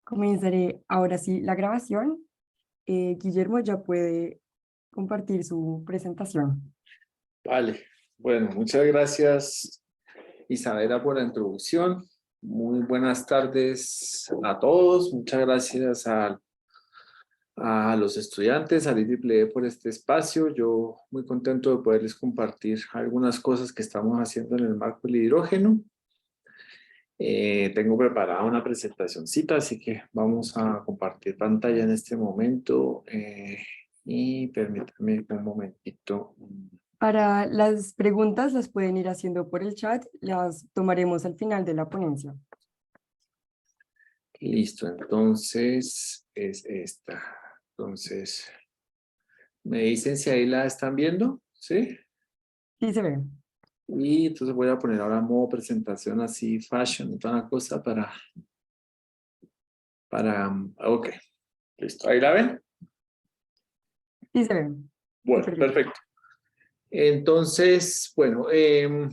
Comenzaré ahora sí la grabación. Guillermo ya puede compartir su presentación. Vale, bueno, muchas gracias Isabela por la introducción. Muy buenas tardes a todos. Muchas gracias a los estudiantes, al IEEE por este espacio. Yo muy contento de poderles compartir algunas cosas que estamos haciendo en el marco del hidrógeno. Tengo preparada una presentacioncita, así que vamos a compartir pantalla en este momento. Y permítanme un momentito. Para las preguntas las pueden ir haciendo por el chat, las tomaremos al final de la ponencia. Listo, entonces es esta. Entonces, me dicen si ahí la están viendo, ¿sí? Sí se ve. Y entonces voy a poner ahora modo presentación así, fashion y toda la cosa ok, listo. ¿Ahí la ven? Sí se ve. Bueno, Súper bien. perfecto. Entonces, bueno, en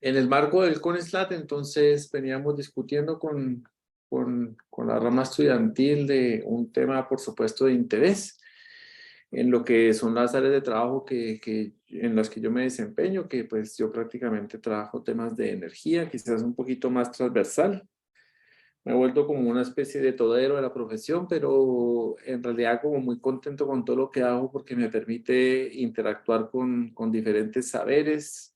el marco del CONESLAT, entonces veníamos discutiendo con la rama estudiantil de un tema, por supuesto, de interés en lo que son las áreas de trabajo en las que yo me desempeño, que pues yo prácticamente trabajo temas de energía, quizás un poquito más transversal. Me he vuelto como una especie de todero de la profesión, pero en realidad como muy contento con todo lo que hago porque me permite interactuar con diferentes saberes,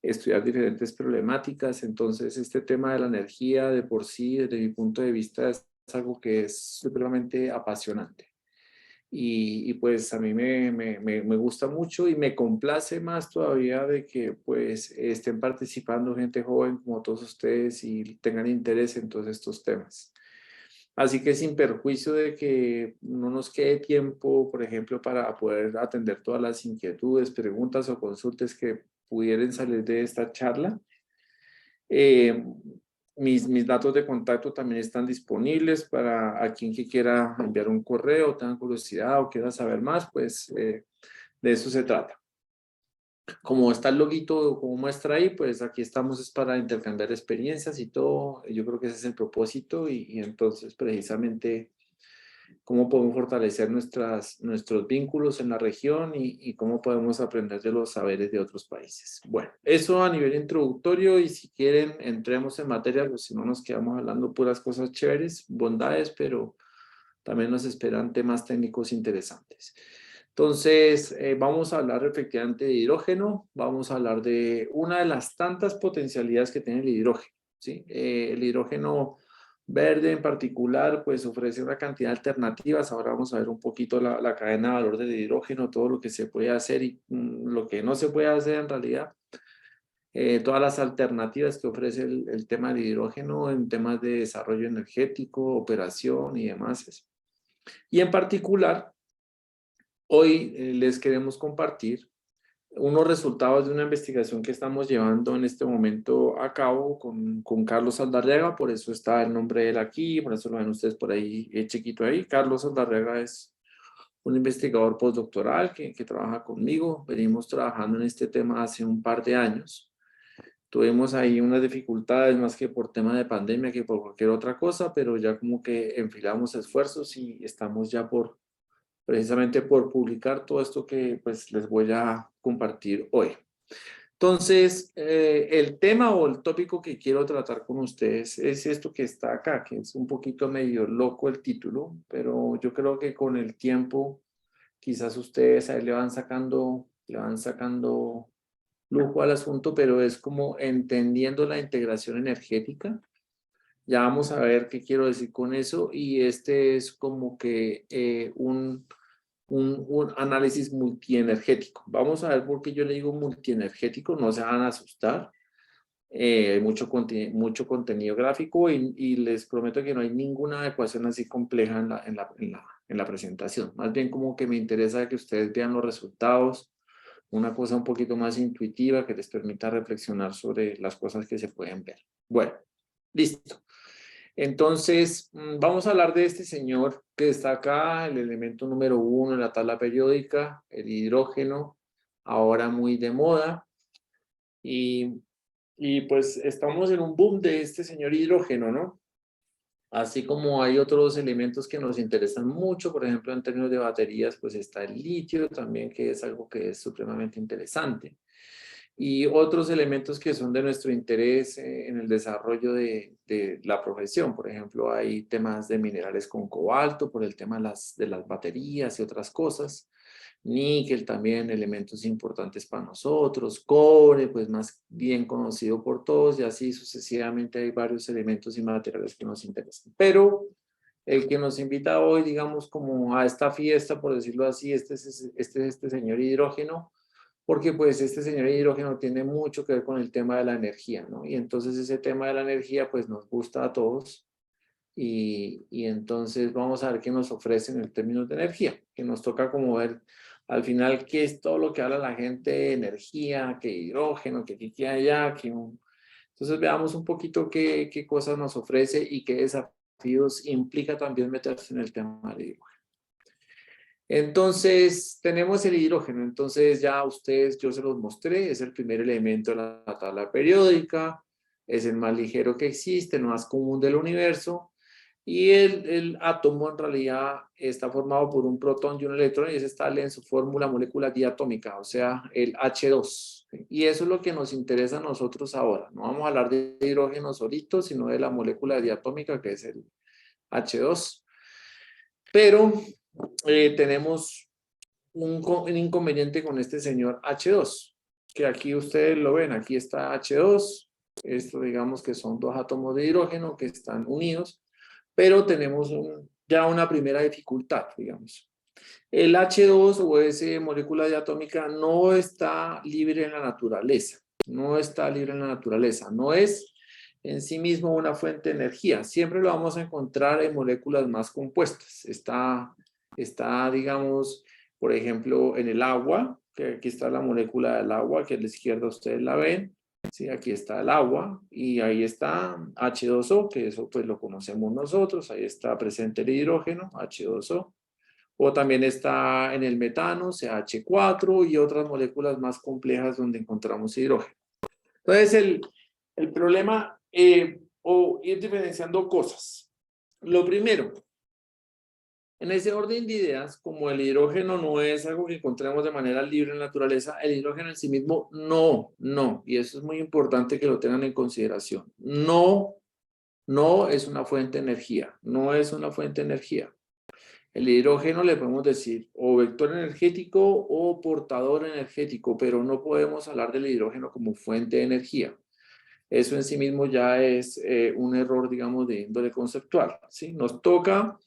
estudiar diferentes problemáticas. Entonces, este tema de la energía de por sí, desde mi punto de vista, es algo que es supremamente apasionante. Y pues a mí me gusta mucho y me complace más todavía de que pues estén participando gente joven como todos ustedes y tengan interés en todos estos temas. Así que sin perjuicio de que no nos quede tiempo, por ejemplo, para poder atender todas las inquietudes, preguntas o consultas que pudieran salir de esta charla, eh, mis datos de contacto también están disponibles para a quien que quiera enviar un correo, tenga curiosidad o quiera saber más, pues de eso se trata. Como está el loguito, como muestra ahí, pues aquí estamos es para intercambiar experiencias y todo. Yo creo que ese es el propósito y entonces precisamente cómo podemos fortalecer nuestros vínculos en la región y cómo podemos aprender de los saberes de otros países. Bueno, eso a nivel introductorio y si quieren entremos en materia, pues si no nos quedamos hablando puras cosas chéveres, bondades, pero también nos esperan temas técnicos interesantes. Entonces, vamos a hablar efectivamente de hidrógeno, vamos a hablar de una de las tantas potencialidades que tiene el hidrógeno, ¿sí? El hidrógeno verde en particular, pues ofrece una cantidad de alternativas. Ahora vamos a ver un poquito la cadena de valor del hidrógeno, todo lo que se puede hacer y lo que no se puede hacer en realidad. Todas las alternativas que ofrece el tema del hidrógeno en temas de desarrollo energético, operación y demás. Y en particular, hoy les queremos compartir unos resultados de una investigación que estamos llevando en este momento a cabo con Carlos Saldarriaga, por eso está el nombre de él aquí, por eso lo ven ustedes por ahí, chiquito ahí. Carlos Saldarriaga es un investigador postdoctoral que trabaja conmigo. Venimos trabajando en este tema hace un par de años. Tuvimos ahí unas dificultades más que por tema de pandemia que por cualquier otra cosa, pero ya como que enfilamos esfuerzos y estamos ya precisamente por publicar todo esto que pues les voy a compartir hoy. Entonces, el tema o el tópico que quiero tratar con ustedes es esto que está acá, que es un poquito medio loco el título, pero yo creo que con el tiempo quizás ustedes ahí le van sacando lujo al asunto, pero es como entendiendo la integración energética. Ya vamos a ver qué quiero decir con eso y este es como que un análisis multienergético. Vamos a ver por qué yo le digo multienergético, no se van a asustar. Hay mucho contenido gráfico y les prometo que no hay ninguna ecuación así compleja en la presentación. Más bien como que me interesa que ustedes vean los resultados, una cosa un poquito más intuitiva que les permita reflexionar sobre las cosas que se pueden ver. Bueno, listo. Entonces, vamos a hablar de este señor que está acá, el elemento número 1 en la tabla periódica, el hidrógeno, ahora muy de moda. Y pues estamos en un boom de este señor hidrógeno, ¿no? Así como hay otros elementos que nos interesan mucho, por ejemplo, en términos de baterías, pues está el litio también, que es algo que es supremamente interesante. Y otros elementos que son de nuestro interés en el desarrollo de la profesión. Por ejemplo, hay temas de minerales con cobalto por el tema de las baterías y otras cosas. Níquel también, elementos importantes para nosotros. Cobre, pues más bien conocido por todos, y así sucesivamente hay varios elementos y materiales que nos interesan. Pero el que nos invita hoy, digamos, como a esta fiesta, por decirlo así, este señor Hidrógeno, porque pues este señor hidrógeno tiene mucho que ver con el tema de la energía, ¿no? Y entonces ese tema de la energía pues nos gusta a todos y entonces vamos a ver qué nos ofrecen en términos de energía, que nos toca como ver al final qué es todo lo que habla la gente de energía, que hidrógeno, que aquí, que allá, que... Entonces veamos un poquito qué cosas nos ofrece y qué desafíos implica también meterse en el tema del hidrógeno. Entonces, tenemos el hidrógeno. Entonces, ya ustedes, yo se los mostré, es el primer elemento de la tabla periódica, es el más ligero que existe, el más común del universo, y el átomo en realidad está formado por un protón y un electrón, y ese está en su fórmula molecular diatómica, o sea, el H2. Y eso es lo que nos interesa a nosotros ahora. No vamos a hablar de hidrógeno solito, sino de la molécula diatómica, que es el H2. Pero tenemos un inconveniente con este señor H2, que aquí ustedes lo ven, aquí está H2, esto digamos que son dos átomos de hidrógeno que están unidos, pero tenemos ya una primera dificultad, digamos. El H2 o esa molécula diatómica no está libre en la naturaleza, no está libre en la naturaleza, no es en sí mismo una fuente de energía, siempre lo vamos a encontrar en moléculas más compuestas, está digamos, por ejemplo, en el agua, que aquí está la molécula del agua, que a la izquierda ustedes la ven, ¿sí? Aquí está el agua y ahí está H2O, que eso pues lo conocemos nosotros, ahí está presente el hidrógeno, H2O, o también está en el metano, CH4 y otras moléculas más complejas donde encontramos hidrógeno. Entonces, el problema, o ir diferenciando cosas. Lo primero, en ese orden de ideas, como el hidrógeno no es algo que encontremos de manera libre en la naturaleza, el hidrógeno en sí mismo no, y eso es muy importante que lo tengan en consideración. No es una fuente de energía, no es una fuente de energía. El hidrógeno le podemos decir o vector energético o portador energético, pero no podemos hablar del hidrógeno como fuente de energía. Eso en sí mismo ya es un error, digamos, de índole conceptual, ¿sí? Nos toca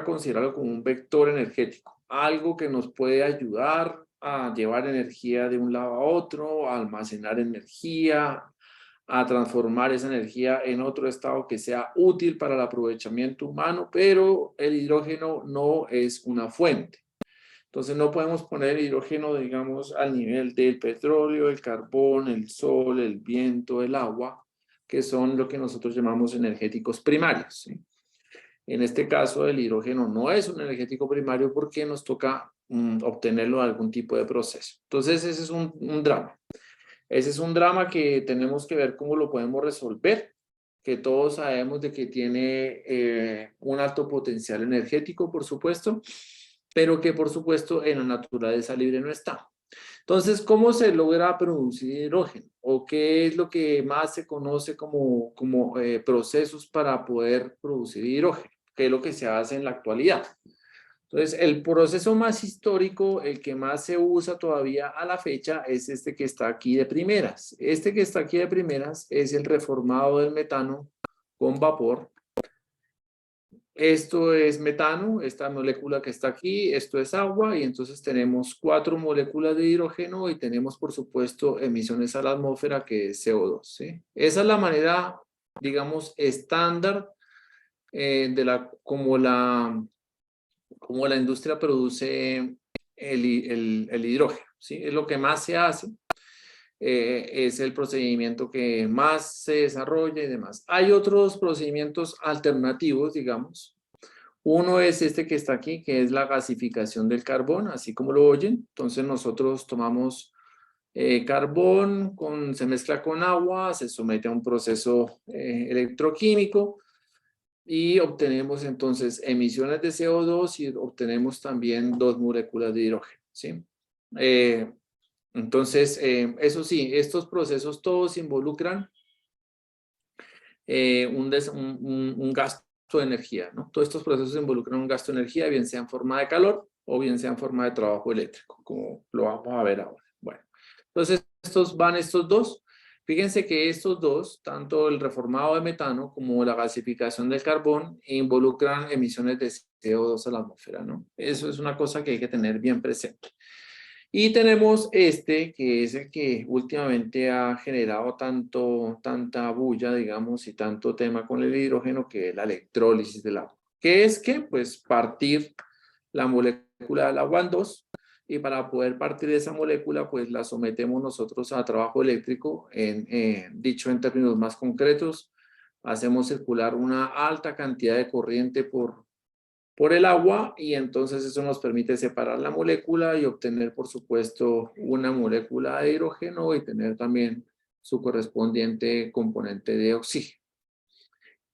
considerarlo como un vector energético, algo que nos puede ayudar a llevar energía de un lado a otro, a almacenar energía, a transformar esa energía en otro estado que sea útil para el aprovechamiento humano, pero el hidrógeno no es una fuente. Entonces no podemos poner el hidrógeno, digamos, al nivel del petróleo, el carbón, el sol, el viento, el agua, que son lo que nosotros llamamos energéticos primarios, ¿sí? En este caso, el hidrógeno no es un energético primario porque nos toca obtenerlo de algún tipo de proceso. Entonces, ese es un drama. Ese es un drama que tenemos que ver cómo lo podemos resolver, que todos sabemos de que tiene un alto potencial energético, por supuesto, pero que por supuesto en la naturaleza libre no está. Entonces, ¿cómo se logra producir hidrógeno? ¿O qué es lo que más se conoce como procesos para poder producir hidrógeno? ¿Qué es lo que se hace en la actualidad? Entonces, el proceso más histórico, el que más se usa todavía a la fecha, es este que está aquí de primeras. Este que está aquí de primeras es el reformado del metano con vapor. Esto es metano, esta molécula que está aquí, esto es agua, y entonces tenemos 4 moléculas de hidrógeno y tenemos, por supuesto, emisiones a la atmósfera, que es CO2, ¿sí? Esa es la manera, digamos, estándar como la industria produce el hidrógeno, ¿sí? Es lo que más se hace, es el procedimiento que más se desarrolla y demás. Hay otros procedimientos alternativos, digamos. Uno es este que está aquí, que es la gasificación del carbón, así como lo oyen. Entonces nosotros tomamos carbón, se mezcla con agua, se somete a un proceso electroquímico, y obtenemos entonces emisiones de CO2 y obtenemos también 2 moléculas de hidrógeno, ¿sí? Entonces, eso sí, estos procesos todos involucran un gasto de energía, ¿no? Todos estos procesos involucran un gasto de energía, bien sea en forma de calor o bien sea en forma de trabajo eléctrico, como lo vamos a ver ahora. Bueno, entonces estos dos. Fíjense que estos dos, tanto el reformado de metano como la gasificación del carbón, involucran emisiones de CO2 a la atmósfera, ¿no? Eso es una cosa que hay que tener bien presente. Y tenemos este, que es el que últimamente ha generado tanta bulla, digamos, y tanto tema con el hidrógeno, que es la electrólisis del agua. ¿Qué es que? Pues partir la molécula del agua en dos, y para poder partir esa molécula, pues la sometemos nosotros a trabajo eléctrico, dicho en términos más concretos, hacemos circular una alta cantidad de corriente por el agua, y entonces eso nos permite separar la molécula y obtener, por supuesto, una molécula de hidrógeno y tener también su correspondiente componente de oxígeno.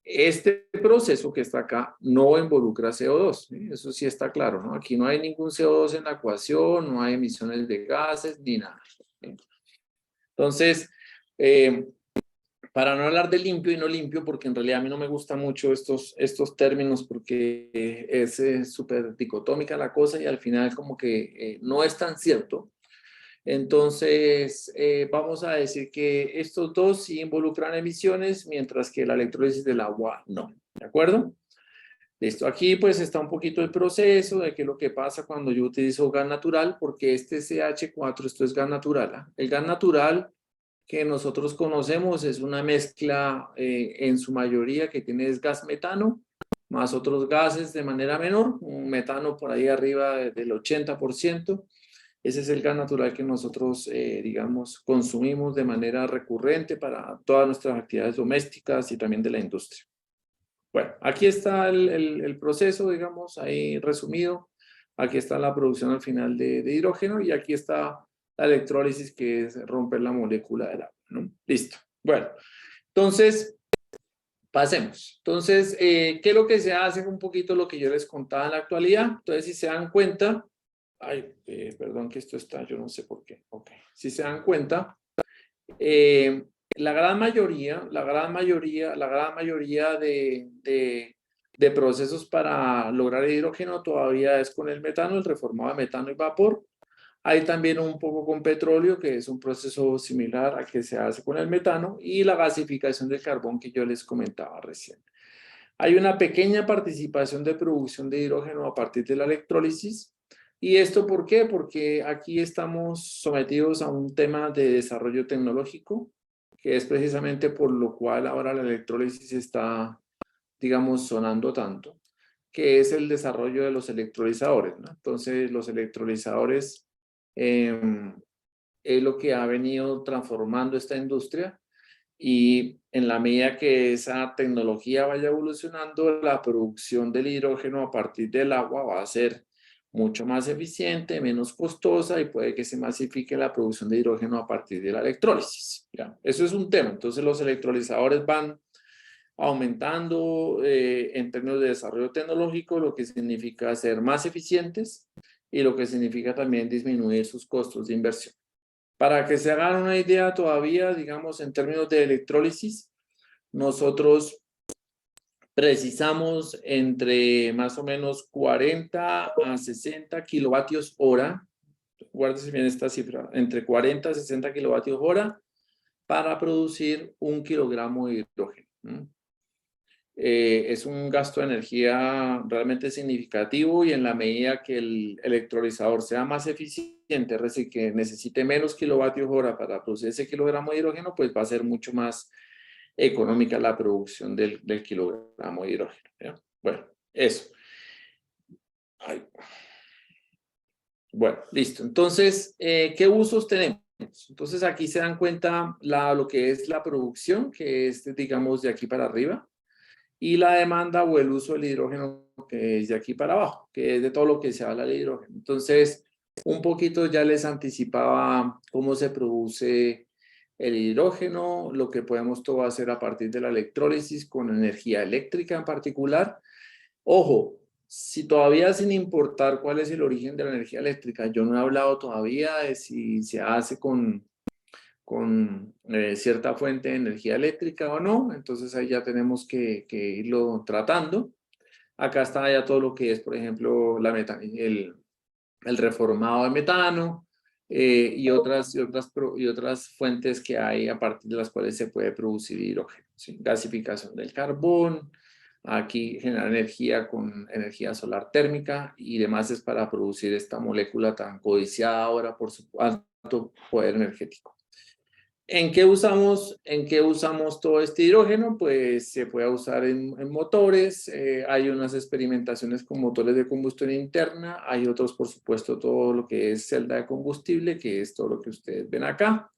Este proceso que está acá no involucra CO2, ¿sí? Eso sí está claro, ¿no? Aquí no hay ningún CO2 en la ecuación, no hay emisiones de gases ni nada, ¿sí? Entonces, para no hablar de limpio y no limpio, porque en realidad a mí no me gustan mucho estos términos, porque es súper dicotómica la cosa y al final como que no es tan cierto. Entonces, vamos a decir que estos dos sí involucran emisiones, mientras que la electrólisis del agua no. ¿De acuerdo? Listo. Aquí pues está un poquito el proceso de qué es lo que pasa cuando yo utilizo gas natural, porque este CH4, esto es gas natural, ¿eh? El gas natural que nosotros conocemos es una mezcla en su mayoría que tiene es gas metano, más otros gases de manera menor, un metano por ahí arriba del 80%. Ese es el gas natural que nosotros, digamos, consumimos de manera recurrente para todas nuestras actividades domésticas y también de la industria. Bueno, aquí está el proceso, digamos, ahí resumido. Aquí está la producción al final de hidrógeno y aquí está la electrólisis, que es romper la molécula del agua, ¿no? Listo. Bueno, entonces, pasemos. Entonces, ¿qué es lo que se hace? Un poquito lo que yo les contaba en la actualidad. Entonces, si se dan cuenta, perdón que esto está, yo no sé por qué. Ok, si se dan cuenta, la gran mayoría de procesos para lograr el hidrógeno todavía es con el metano, el reformado de metano y vapor. Hay también un poco con petróleo, que es un proceso similar al que se hace con el metano, y la gasificación del carbón que yo les comentaba recién. Hay una pequeña participación de producción de hidrógeno a partir de la electrólisis. ¿Y esto por qué? Porque aquí estamos sometidos a un tema de desarrollo tecnológico, que es precisamente por lo cual ahora la electrólisis está, digamos, sonando tanto, que es el desarrollo de los electrolizadores, ¿no? Entonces, los electrolizadores es lo que ha venido transformando esta industria, y en la medida que esa tecnología vaya evolucionando, la producción del hidrógeno a partir del agua va a ser mucho más eficiente, menos costosa, y puede que se masifique la producción de hidrógeno a partir de la electrólisis. ¿Ya? Eso es un tema. Entonces los electrolizadores van aumentando en términos de desarrollo tecnológico, lo que significa ser más eficientes y lo que significa también disminuir sus costos de inversión. Para que se hagan una idea todavía, digamos, en términos de electrólisis, nosotros precisamos entre más o menos 40 a 60 kilovatios hora, guárdese bien esta cifra, entre 40 a 60 kilovatios hora para producir 1 kilogramo de hidrógeno. Es un gasto de energía realmente significativo, y en la medida que el electrolizador sea más eficiente, es decir, que necesite menos kilovatios hora para producir ese kilogramo de hidrógeno, pues va a ser mucho más económica la producción del kilogramo de hidrógeno, ¿ya? Bueno, eso. Bueno, listo. Entonces, ¿qué usos tenemos? Entonces, aquí se dan cuenta lo que es la producción, que es, digamos, de aquí para arriba, y la demanda o el uso del hidrógeno, que es de aquí para abajo, que es de todo lo que se habla del hidrógeno. Entonces, un poquito ya les anticipaba cómo se produce el hidrógeno, lo que podemos todo hacer a partir de la electrólisis con energía eléctrica en particular. Ojo, si todavía sin importar cuál es el origen de la energía eléctrica, yo no he hablado todavía de si se hace con cierta fuente de energía eléctrica o no, entonces ahí ya tenemos que irlo tratando. Acá está ya todo lo que es, por ejemplo, el reformado de metano y otras fuentes que hay a partir de las cuales se puede producir hidrógeno. ¿Sí? Gasificación del carbón, aquí generar energía con energía solar térmica y demás es para producir esta molécula tan codiciada ahora por su alto poder energético. ¿En qué usamos todo este hidrógeno? Pues se puede usar en motores, hay unas experimentaciones con motores de combustión interna, hay otros, por supuesto, todo lo que es celda de combustible, que es todo lo que ustedes ven acá,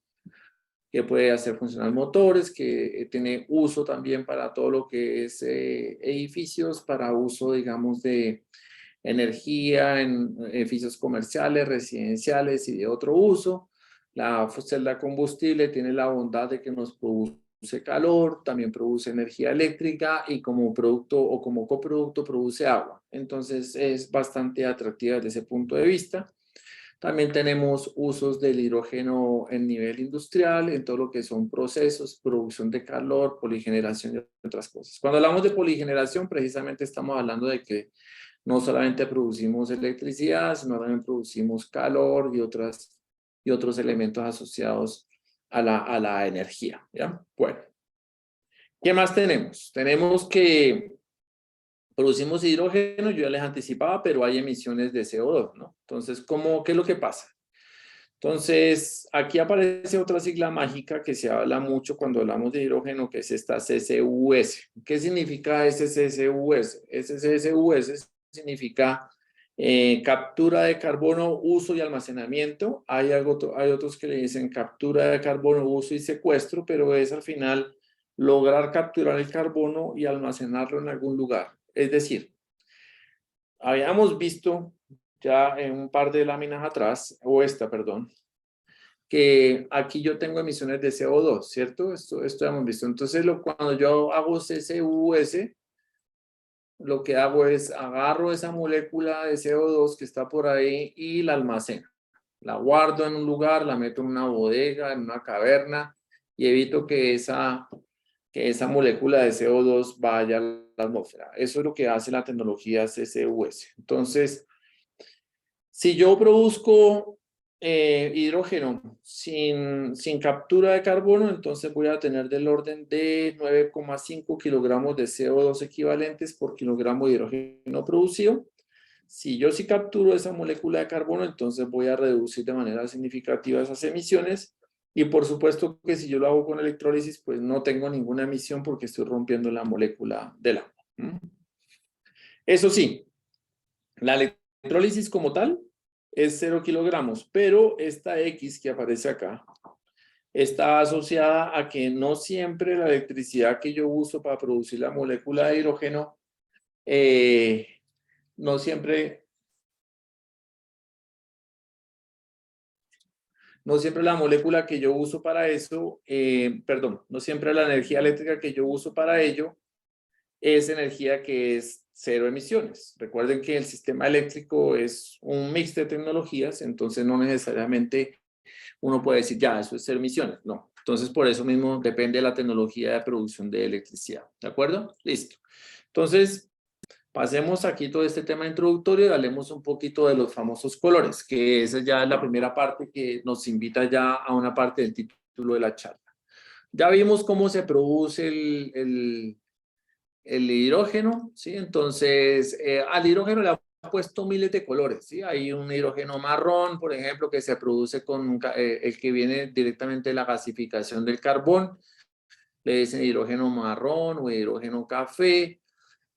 que puede hacer funcionar motores, que tiene uso también para todo lo que es edificios, para uso, digamos, de energía en edificios comerciales, residenciales y de otro uso. La celda combustible tiene la bondad de que nos produce calor, también produce energía eléctrica y como producto o como coproducto produce agua. Entonces es bastante atractiva desde ese punto de vista. También tenemos usos del hidrógeno en nivel industrial, en todo lo que son procesos, producción de calor, poligeneración y otras cosas. Cuando hablamos de poligeneración, precisamente estamos hablando de que no solamente producimos electricidad, sino también producimos calor y otros elementos asociados a la energía, ¿ya? Bueno, ¿qué más tenemos? Tenemos que producimos hidrógeno, yo ya les anticipaba, pero hay emisiones de CO2, ¿no? Entonces, ¿qué es lo que pasa? Entonces, aquí aparece otra sigla mágica que se habla mucho cuando hablamos de hidrógeno, que es esta CCUS. ¿Qué significa ese CCUS? Ese CCUS significa captura de carbono, uso y almacenamiento. Hay otros que le dicen captura de carbono, uso y secuestro, pero es al final lograr capturar el carbono y almacenarlo en algún lugar. Es decir, habíamos visto ya en un par de láminas atrás, perdón, que aquí yo tengo emisiones de CO2, ¿cierto? Esto hemos visto. Entonces, cuando yo hago CCUS, lo que hago es agarro esa molécula de CO2 que está por ahí y la almaceno. La guardo en un lugar, la meto en una bodega, en una caverna y evito que esa molécula de CO2 vaya a la atmósfera. Eso es lo que hace la tecnología CCUS. Entonces, si yo produzco hidrógeno sin captura de carbono, entonces voy a tener del orden de 9,5 kilogramos de CO2 equivalentes por kilogramo de hidrógeno producido. Si yo sí capturo esa molécula de carbono, entonces voy a reducir de manera significativa esas emisiones. Y por supuesto que si yo lo hago con electrólisis, pues no tengo ninguna emisión porque estoy rompiendo la molécula del agua. Eso sí, la electrólisis como tal es 0 kilogramos, pero esta X que aparece acá está asociada a que no siempre la electricidad que yo uso para producir la molécula de hidrógeno, no siempre la molécula que yo uso para eso, no siempre la energía eléctrica que yo uso para ello es energía que es cero emisiones. Recuerden que el sistema eléctrico es un mix de tecnologías, entonces no necesariamente uno puede decir, ya, eso es cero emisiones. No. Entonces, por eso mismo depende de la tecnología de producción de electricidad. ¿De acuerdo? Listo. Entonces, pasemos aquí todo este tema introductorio y hablemos un poquito de los famosos colores, que esa ya es la primera parte que nos invita ya a una parte del título de la charla. Ya vimos cómo se produce el hidrógeno, ¿sí? Entonces, al hidrógeno le han puesto miles de colores, ¿sí? Hay un hidrógeno marrón, por ejemplo, que se produce con el que viene directamente de la gasificación del carbón, le dicen hidrógeno marrón o hidrógeno café.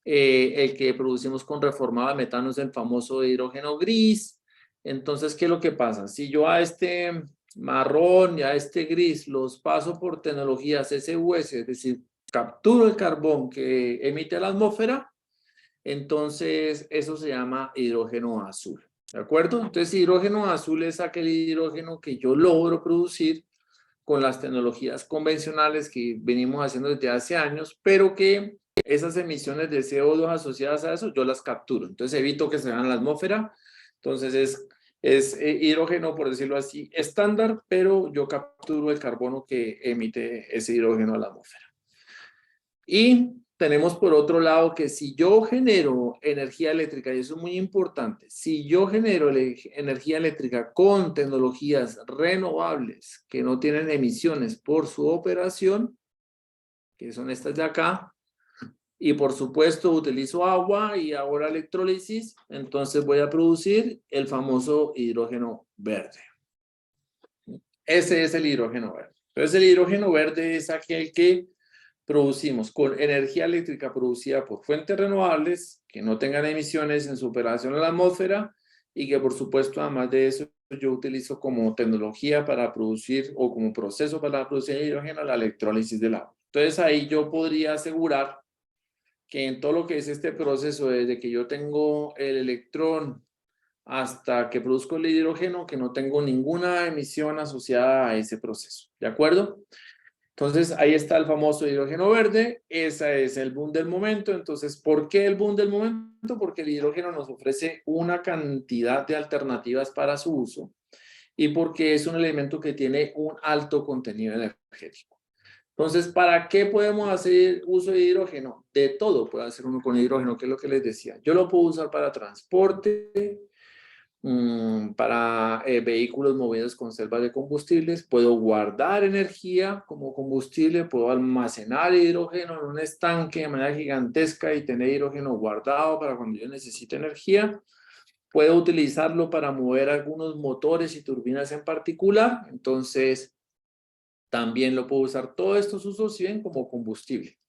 El que producimos con reformado de metano es el famoso hidrógeno gris. Entonces, ¿qué es lo que pasa? Si yo a este marrón y a este gris los paso por tecnologías CCUS, es decir, capturo el carbón que emite la atmósfera, entonces eso se llama hidrógeno azul. ¿De acuerdo? Entonces, hidrógeno azul es aquel hidrógeno que yo logro producir con las tecnologías convencionales que venimos haciendo desde hace años, pero que esas emisiones de CO2 asociadas a eso, yo las capturo. Entonces evito que se vayan a la atmósfera. Entonces es hidrógeno, por decirlo así, estándar, pero yo capturo el carbono que emite ese hidrógeno a la atmósfera. Y tenemos por otro lado que si yo genero energía eléctrica, y eso es muy importante, si yo genero energía eléctrica con tecnologías renovables que no tienen emisiones por su operación, que son estas de acá, y por supuesto utilizo agua y ahora electrólisis, entonces voy a producir el famoso hidrógeno verde. Ese es el hidrógeno verde. Entonces el hidrógeno verde es aquel que producimos con energía eléctrica producida por fuentes renovables que no tengan emisiones en su operación en la atmósfera y que por supuesto además de eso yo utilizo como tecnología para producir o como proceso para producir hidrógeno la electrólisis del agua. Entonces ahí yo podría asegurar que en todo lo que es este proceso desde que yo tengo el electrón hasta que produzco el hidrógeno que no tengo ninguna emisión asociada a ese proceso. ¿De acuerdo? Entonces, ahí está el famoso hidrógeno verde, ese es el boom del momento. Entonces, ¿por qué el boom del momento? Porque el hidrógeno nos ofrece una cantidad de alternativas para su uso y porque es un elemento que tiene un alto contenido energético. Entonces, ¿para qué podemos hacer uso de hidrógeno? De todo puede hacer uno con hidrógeno, que es lo que les decía. Yo lo puedo usar para transporte, para vehículos movidos con selvas de combustibles, puedo guardar energía como combustible, puedo almacenar hidrógeno en un estanque de manera gigantesca y tener hidrógeno guardado para cuando yo necesite energía, puedo utilizarlo para mover algunos motores y turbinas en particular, entonces también lo puedo usar. Todos estos usos sirven como combustible.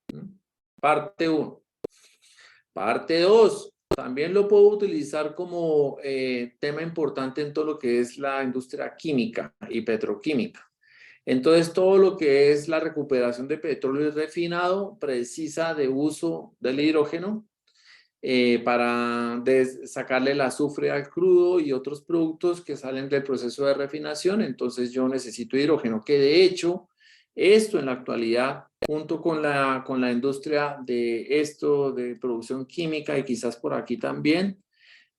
Parte 1. Parte 2. También lo puedo utilizar como tema importante en todo lo que es la industria química y petroquímica. Entonces, todo lo que es la recuperación de petróleo refinado precisa de uso del hidrógeno para sacarle el azufre al crudo y otros productos que salen del proceso de refinación. Entonces, yo necesito hidrógeno, que de hecho, esto en la actualidad junto con la industria de esto, de producción química y quizás por aquí también,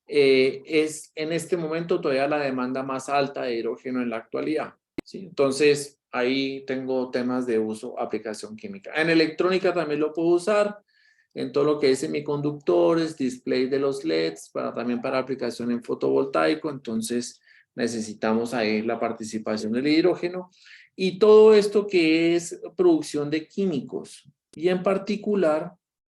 es en este momento todavía la demanda más alta de hidrógeno en la actualidad, ¿sí? Entonces, ahí tengo temas de uso, aplicación química. En electrónica también lo puedo usar, en todo lo que es semiconductores, display de los LEDs, también para aplicación en fotovoltaico, entonces necesitamos ahí la participación del hidrógeno. Y todo esto que es producción de químicos. Y en particular,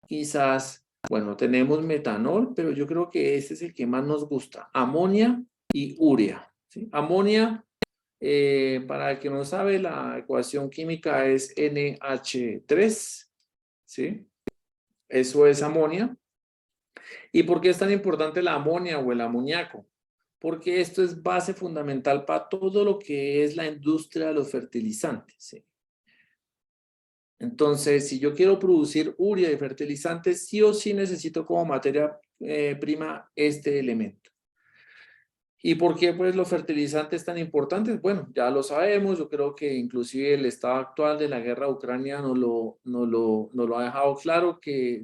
quizás, bueno, tenemos metanol, pero yo creo que ese es el que más nos gusta. Amonia y urea, ¿sí? Amonia, para el que no sabe, la ecuación química es NH3, ¿sí? Eso es amonia. ¿Y por qué es tan importante la amonia o el amoníaco? Porque esto es base fundamental para todo lo que es la industria de los fertilizantes, ¿sí? Entonces, si yo quiero producir urea y fertilizantes, sí o sí necesito como materia prima este elemento. ¿Y por qué pues los fertilizantes tan importantes? Bueno, ya lo sabemos, yo creo que inclusive el estado actual de la guerra de Ucrania nos lo ha dejado claro que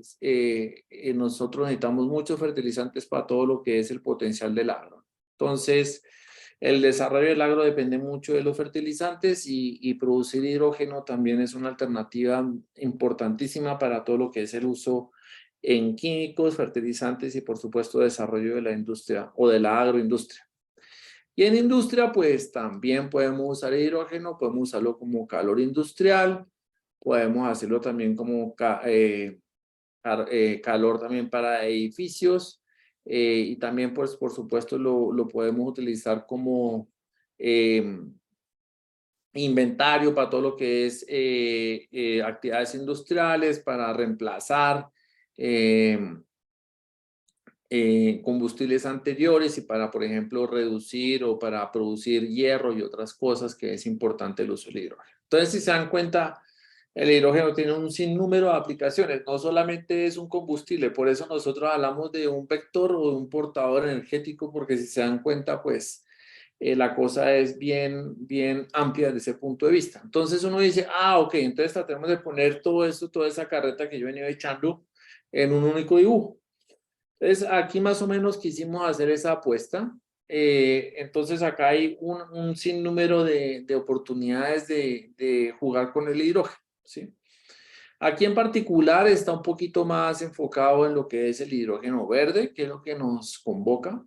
nosotros necesitamos muchos fertilizantes para todo lo que es el potencial del agro. Entonces, el desarrollo del agro depende mucho de los fertilizantes y producir hidrógeno también es una alternativa importantísima para todo lo que es el uso en químicos, fertilizantes y por supuesto desarrollo de la industria o de la agroindustria. Y en industria pues también podemos usar hidrógeno, podemos usarlo como calor industrial, podemos hacerlo también como calor también para edificios y también pues por supuesto lo podemos utilizar como inventario para todo lo que es actividades industriales, para reemplazar combustibles anteriores y para, por ejemplo, reducir o para producir hierro y otras cosas que es importante el uso del hidrógeno. Entonces, si se dan cuenta, el hidrógeno tiene un sinnúmero de aplicaciones, no solamente es un combustible, por eso nosotros hablamos de un vector o de un portador energético, porque si se dan cuenta, pues la cosa es bien amplia desde ese punto de vista. Entonces uno dice, ok, entonces tratemos de poner todo esto, toda esa carreta que yo venía echando en un único dibujo. Entonces aquí más o menos quisimos hacer esa apuesta. Entonces acá hay un sinnúmero de oportunidades de jugar con el hidrógeno, ¿sí? Aquí en particular está un poquito más enfocado en lo que es el hidrógeno verde, que es lo que nos convoca,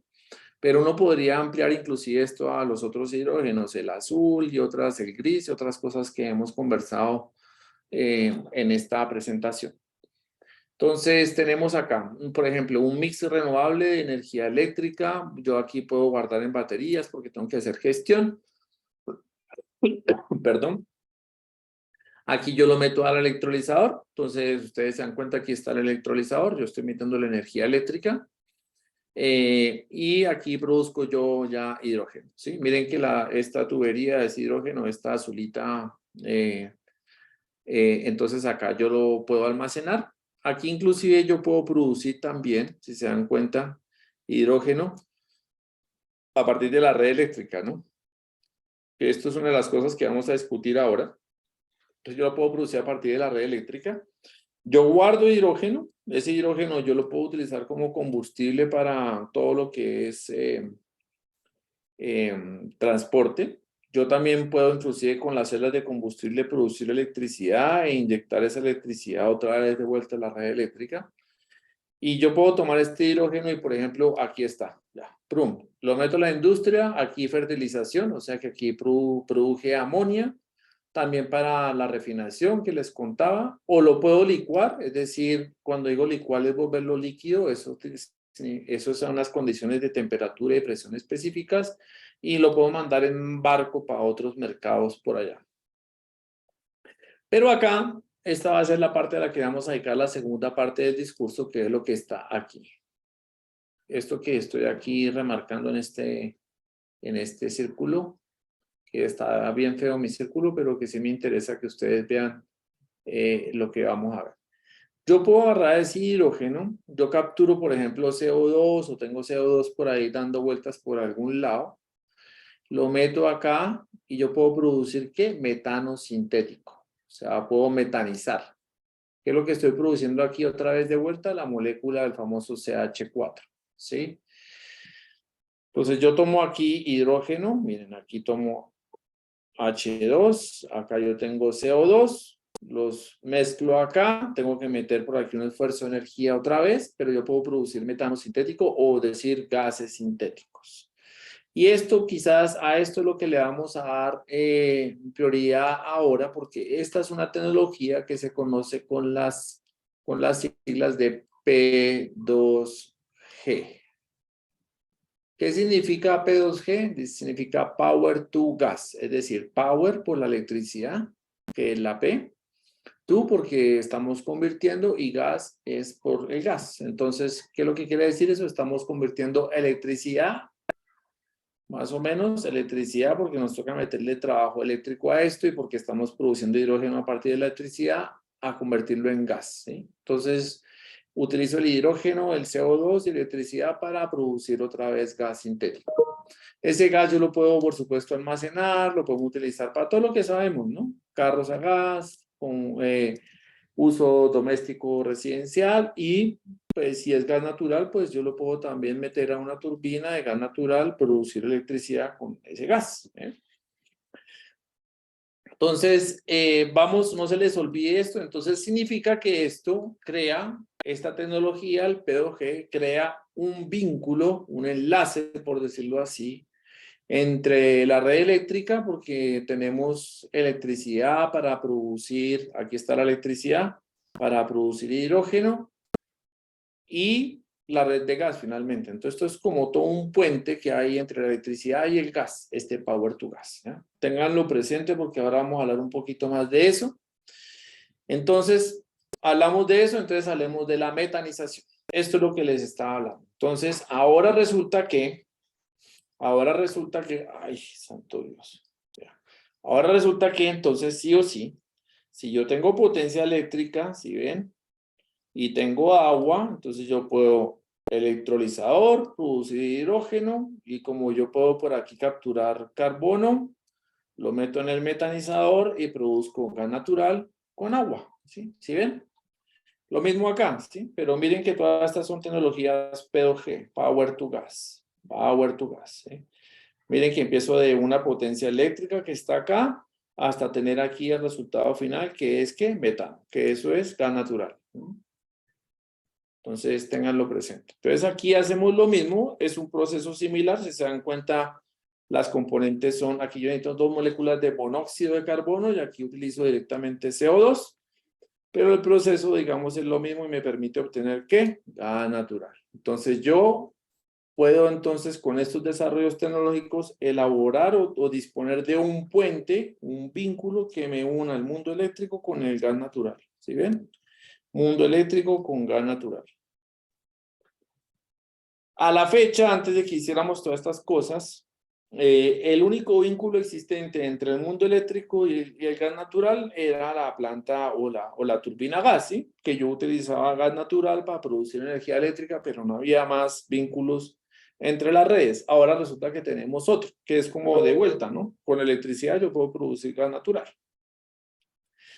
pero uno podría ampliar inclusive esto a los otros hidrógenos, el azul y otras, el gris y otras cosas que hemos conversado en esta presentación. Entonces tenemos acá, por ejemplo, un mix renovable de energía eléctrica. Yo aquí puedo guardar en baterías porque tengo que hacer gestión. Perdón. Aquí yo lo meto al electrolizador. Entonces ustedes se dan cuenta, aquí está el electrolizador. Yo estoy metiendo la energía eléctrica. Y aquí produzco yo ya hidrógeno, ¿sí? Miren que esta tubería es hidrógeno, esta azulita. Entonces acá yo lo puedo almacenar. Aquí inclusive yo puedo producir también, si se dan cuenta, hidrógeno a partir de la red eléctrica, ¿no? Que esto es una de las cosas que vamos a discutir ahora. Entonces yo lo puedo producir a partir de la red eléctrica. Yo guardo hidrógeno. Ese hidrógeno yo lo puedo utilizar como combustible para todo lo que es transporte. Yo también puedo inclusive con las celdas de combustible producir electricidad e inyectar esa electricidad otra vez de vuelta a la red eléctrica. Y yo puedo tomar este hidrógeno y, por ejemplo, aquí está, ya, prum, lo meto a la industria, aquí fertilización, o sea que aquí produje amonia, también para la refinación que les contaba, o lo puedo licuar, es decir, cuando digo licuar es volverlo líquido, eso son las condiciones de temperatura y presión específicas, y lo puedo mandar en barco para otros mercados por allá. Pero acá, esta va a ser la parte a la que vamos a dedicar la segunda parte del discurso, que es lo que está aquí. Esto que estoy aquí remarcando en este círculo, que está bien feo mi círculo, pero que sí me interesa que ustedes vean lo que vamos a ver. Yo puedo agarrar ese hidrógeno, yo capturo, por ejemplo, CO2 o tengo CO2 por ahí dando vueltas por algún lado, lo meto acá y yo puedo producir, ¿qué? Metano sintético, o sea, puedo metanizar. ¿Qué es lo que estoy produciendo aquí otra vez de vuelta? La molécula del famoso CH4, ¿sí? Entonces yo tomo aquí hidrógeno, miren, aquí tomo H2, acá yo tengo CO2, los mezclo acá, tengo que meter por aquí un esfuerzo de energía otra vez, pero yo puedo producir metano sintético o decir gases sintéticos. Y esto quizás a esto es lo que le vamos a dar prioridad ahora, porque esta es una tecnología que se conoce con las siglas de P2G. ¿Qué significa P2G? Significa Power to Gas, es decir, Power por la electricidad, que es la P, to porque estamos convirtiendo y gas es por el gas. Entonces, ¿qué es lo que quiere decir eso? Estamos convirtiendo electricidad, más o menos electricidad, porque nos toca meterle trabajo eléctrico a esto y porque estamos produciendo hidrógeno a partir de la electricidad, a convertirlo en gas, ¿sí? Entonces, utilizo el hidrógeno, el CO2 y la electricidad para producir otra vez gas sintético. Ese gas yo lo puedo, por supuesto, almacenar, lo podemos utilizar para todo lo que sabemos, ¿no? Carros a gas, con uso doméstico residencial y pues si es gas natural, pues yo lo puedo también meter a una turbina de gas natural, producir electricidad con ese gas, ¿eh? Entonces, vamos, no se les olvide esto, entonces significa que esto crea, esta tecnología, el P2G, crea un vínculo, un enlace, por decirlo así, entre la red eléctrica, porque tenemos electricidad para producir, aquí está la electricidad, para producir hidrógeno, y la red de gas finalmente. Entonces esto es como todo un puente que hay entre la electricidad y el gas, este power to gas, ¿ya? Ténganlo presente porque ahora vamos a hablar un poquito más de eso. Entonces, hablamos de eso, entonces hablemos de la metanización. Esto es lo que les estaba hablando. Entonces, ahora resulta que, ay, santo Dios. Ahora resulta que entonces sí o sí, si yo tengo potencia eléctrica, si ven, y tengo agua, entonces yo puedo electrolizador, producir hidrógeno, y como yo puedo por aquí capturar carbono, lo meto en el metanizador y produzco gas natural con agua, ¿sí? ¿Sí ven? Lo mismo acá, ¿sí? Pero miren que todas estas son tecnologías P2G, Power to Gas, Power to Gas, ¿sí? Miren que empiezo de una potencia eléctrica que está acá hasta tener aquí el resultado final, que es que metano, que eso es gas natural. Entonces, ténganlo presente. Entonces, aquí hacemos lo mismo, es un proceso similar, si se dan cuenta, las componentes son, aquí yo necesito 2 moléculas de monóxido de carbono y aquí utilizo directamente CO2, pero el proceso, digamos, es lo mismo y me permite obtener, ¿qué? Gas natural. Entonces, yo puedo entonces con estos desarrollos tecnológicos elaborar o disponer de un puente, un vínculo que me una al mundo eléctrico con el gas natural. ¿Sí ven? Mundo eléctrico con gas natural. A la fecha, antes de que hiciéramos todas estas cosas, el único vínculo existente entre el mundo eléctrico y el gas natural era la planta o la turbina gas, ¿sí? Que yo utilizaba gas natural para producir energía eléctrica, pero no había más vínculos entre las redes. Ahora resulta que tenemos otro, que es como de vuelta, ¿no? Con electricidad yo puedo producir gas natural.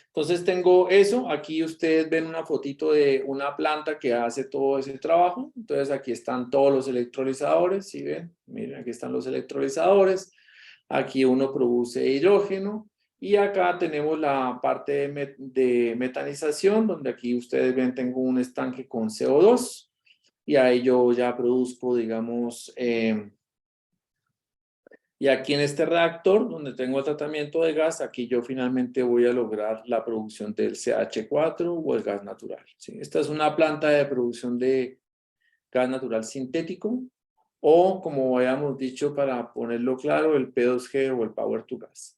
Entonces tengo eso, aquí ustedes ven una fotito de una planta que hace todo ese trabajo. Entonces aquí están todos los electrolizadores, ¿sí ven? Miren, aquí están los electrolizadores. Aquí uno produce hidrógeno y acá tenemos la parte de metanización, donde aquí ustedes ven tengo un estanque con CO2 y ahí yo ya produzco, digamos, y aquí en este reactor, donde tengo el tratamiento de gas, aquí yo finalmente voy a lograr la producción del CH4 o el gas natural, ¿sí? Esta es una planta de producción de gas natural sintético, o como habíamos dicho, para ponerlo claro, el P2G o el Power to Gas.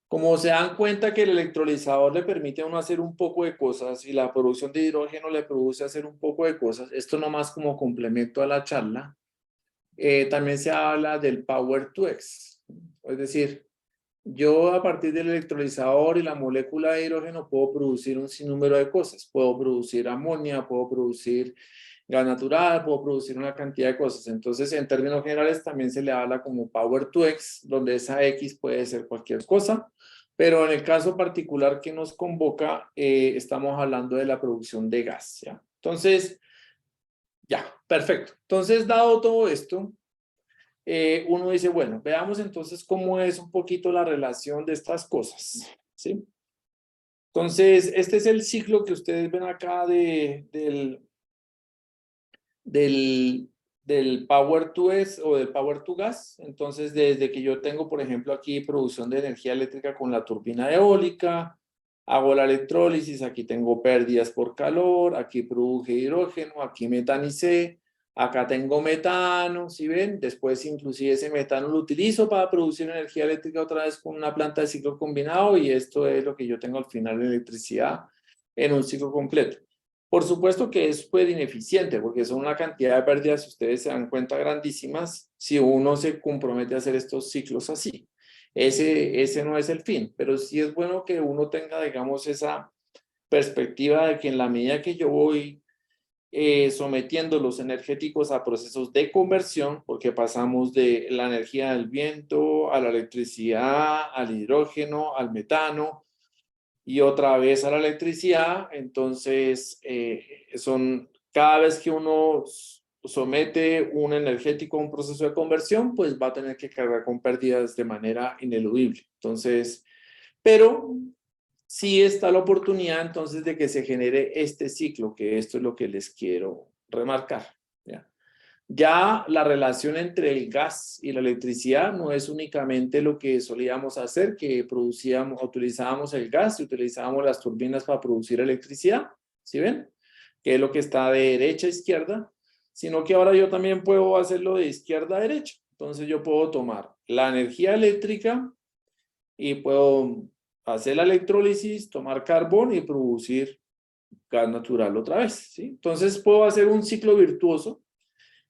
Como se dan cuenta que el electrolizador le permite a uno hacer un poco de cosas y la producción de hidrógeno le produce hacer un poco de cosas, esto nomás como complemento a la charla. También se habla del Power to X, es decir, yo a partir del electrolizador y la molécula de hidrógeno puedo producir un sinnúmero de cosas. Puedo producir amonía, puedo producir gas natural, puedo producir una cantidad de cosas. Entonces, en términos generales, también se le habla como Power to X, donde esa X puede ser cualquier cosa. Pero en el caso particular que nos convoca, estamos hablando de la producción de gas, ¿ya? Entonces, ya, perfecto. Entonces, dado todo esto, uno dice, bueno, veamos entonces cómo es un poquito la relación de estas cosas, ¿sí? Entonces, este es el ciclo que ustedes ven acá del Power to S o del Power to Gas. Entonces, desde que yo tengo, por ejemplo, aquí producción de energía eléctrica con la turbina eólica, hago la electrólisis, aquí tengo pérdidas por calor, aquí produje hidrógeno, aquí metanicé, acá tengo metano, ¿sí ven? Después inclusive ese metano lo utilizo para producir energía eléctrica otra vez con una planta de ciclo combinado y esto es lo que yo tengo al final de electricidad en un ciclo completo. Por supuesto que es súper ineficiente porque son una cantidad de pérdidas, si ustedes se dan cuenta, grandísimas si uno se compromete a hacer estos ciclos así. Ese no es el fin, pero sí es bueno que uno tenga, digamos, esa perspectiva de que en la medida que yo voy sometiendo los energéticos a procesos de conversión, porque pasamos de la energía del viento a la electricidad, al hidrógeno, al metano, y otra vez a la electricidad, entonces cada vez que uno somete un energético a un proceso de conversión, pues va a tener que cargar con pérdidas de manera ineludible. Entonces, pero sí está la oportunidad entonces de que se genere este ciclo, que esto es lo que les quiero remarcar, ¿ya? Ya la relación entre el gas y la electricidad no es únicamente lo que solíamos hacer, que utilizábamos el gas y utilizábamos las turbinas para producir electricidad, ¿sí ven? Que es lo que está de derecha a izquierda, sino que ahora yo también puedo hacerlo de izquierda a derecha. Entonces yo puedo tomar la energía eléctrica y puedo hacer la electrólisis, tomar carbón y producir gas natural otra vez, ¿sí? Entonces puedo hacer un ciclo virtuoso.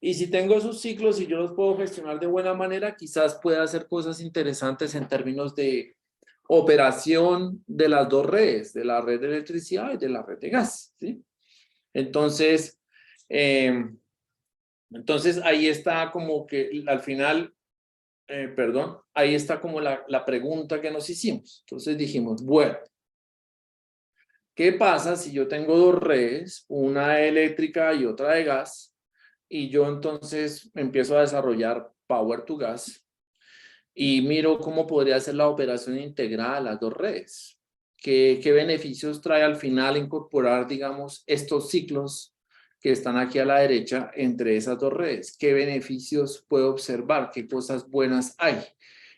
Y si tengo esos ciclos y yo los puedo gestionar de buena manera, quizás pueda hacer cosas interesantes en términos de operación de las dos redes, de la red de electricidad y de la red de gas, ¿sí? Entonces, Entonces ahí está como que al final, perdón, ahí está como la pregunta que nos hicimos. Entonces dijimos, bueno, ¿qué pasa si yo tengo dos redes, una eléctrica y otra de gas? Y yo entonces empiezo a desarrollar Power to Gas y miro cómo podría ser la operación integrada de las dos redes. ¿Qué beneficios trae al final incorporar, digamos, estos ciclos que están aquí a la derecha entre esas dos redes? ¿Qué beneficios puedo observar? ¿Qué cosas buenas hay?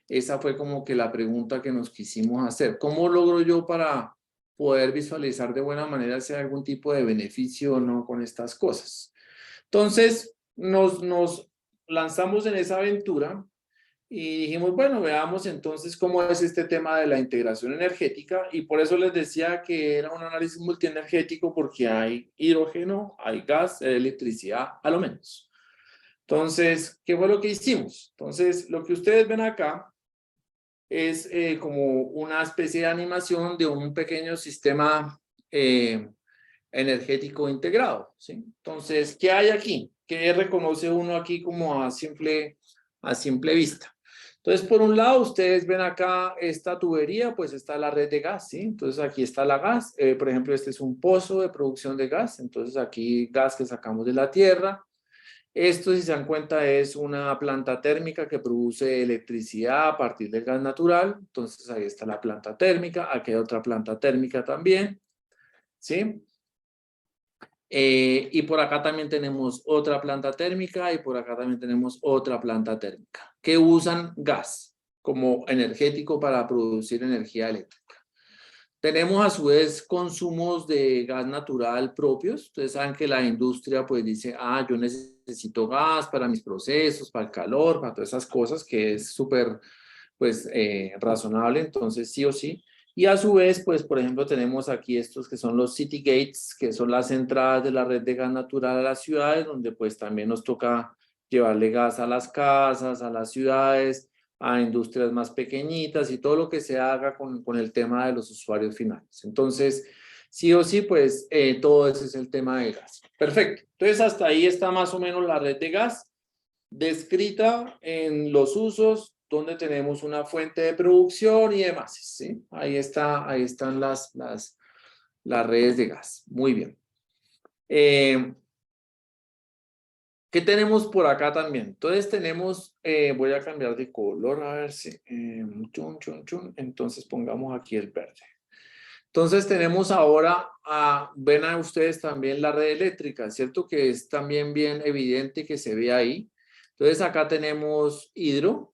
Esa fue como que la pregunta que nos quisimos hacer. ¿Cómo logro yo para poder visualizar de buena manera si hay algún tipo de beneficio o no con estas cosas? Entonces, nos lanzamos en esa aventura y dijimos, bueno, veamos entonces cómo es este tema de la integración energética, y por eso les decía que era un análisis multienergético, porque hay hidrógeno, hay gas, hay electricidad, a lo menos. Entonces, ¿qué fue lo que hicimos? Entonces, lo que ustedes ven acá es como una especie de animación de un pequeño sistema energético integrado, ¿sí? Entonces, ¿qué hay aquí? ¿Qué reconoce uno aquí como a simple vista? Entonces, por un lado, ustedes ven acá esta tubería, pues está la red de gas, ¿sí? Entonces, aquí está la gas. Por ejemplo, este es un pozo de producción de gas. Entonces, aquí gas que sacamos de la tierra. Esto, si se dan cuenta, es una planta térmica que produce electricidad a partir del gas natural. Entonces, ahí está la planta térmica. Aquí hay otra planta térmica también, ¿sí? Y por acá también tenemos otra planta térmica y por acá también tenemos otra planta térmica que usan gas como energético para producir energía eléctrica. Tenemos a su vez consumos de gas natural propios. Ustedes saben que la industria pues dice, yo necesito gas para mis procesos, para el calor, para todas esas cosas, que es súper pues razonable, entonces sí o sí. Y a su vez, pues, por ejemplo, tenemos aquí estos que son los city gates, que son las entradas de la red de gas natural a las ciudades, donde pues también nos toca llevarle gas a las casas, a las ciudades, a industrias más pequeñitas y todo lo que se haga con el tema de los usuarios finales. Entonces, sí o sí, pues todo ese es el tema de gas. Perfecto. Entonces, hasta ahí está más o menos la red de gas descrita en los usos, donde tenemos una fuente de producción y demás, ¿sí? Ahí están las redes de gas. Muy bien. ¿Qué tenemos por acá también? Entonces tenemos, voy a cambiar de color, a ver si, entonces pongamos aquí el verde. Entonces tenemos ahora, ven a ustedes también la red eléctrica, ¿cierto? Que es también bien evidente que se ve ahí. Entonces acá tenemos hidro,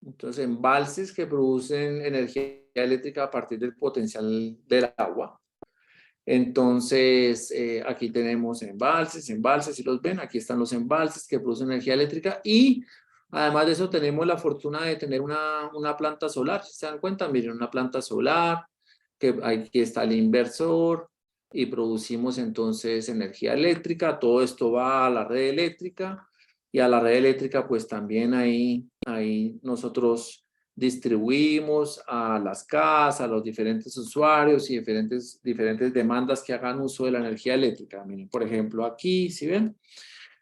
entonces embalses que producen energía eléctrica a partir del potencial del agua. Entonces aquí tenemos embalses, si los ven, aquí están los embalses que producen energía eléctrica, y además de eso tenemos la fortuna de tener una planta solar. Si se dan cuenta, miren, una planta solar, que aquí está el inversor y producimos entonces energía eléctrica. Todo esto va a la red eléctrica, y a la red eléctrica pues también ahí nosotros distribuimos a las casas, a los diferentes usuarios y diferentes demandas que hagan uso de la energía eléctrica. Miren, por ejemplo, aquí, ¿sí ven?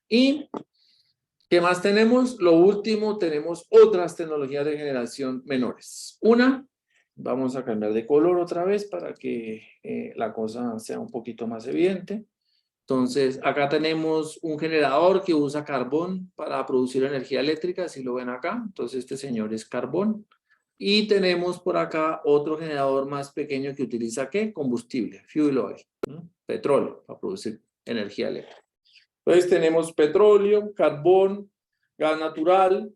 Y ¿qué más tenemos? Lo último, tenemos otras tecnologías de generación menores. Una, vamos a cambiar de color otra vez para que la cosa sea un poquito más evidente. Entonces, acá tenemos un generador que usa carbón para producir energía eléctrica, si lo ven acá. Entonces, este señor es carbón. Y tenemos por acá otro generador más pequeño que utiliza, ¿qué? Combustible, fuel oil, ¿no? Petróleo, para producir energía eléctrica. Entonces, tenemos petróleo, carbón, gas natural,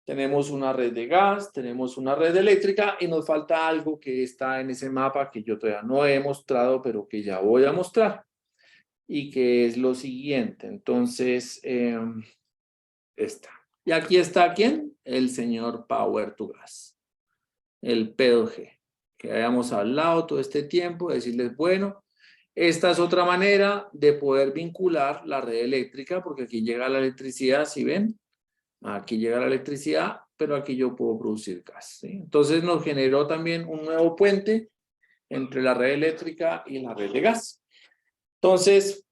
tenemos una red de gas, tenemos una red eléctrica, y nos falta algo que está en ese mapa que yo todavía no he mostrado, pero que ya voy a mostrar. Y que es lo siguiente. Entonces, está. Y aquí está, ¿quién? El señor Power to Gas, el P2G, que habíamos hablado todo este tiempo, decirles, bueno, esta es otra manera de poder vincular la red eléctrica, porque aquí llega la electricidad, ¿sí ven? Aquí llega la electricidad, pero aquí yo puedo producir gas, ¿sí? Entonces nos generó también un nuevo puente entre la red eléctrica y la red de gas. Entonces,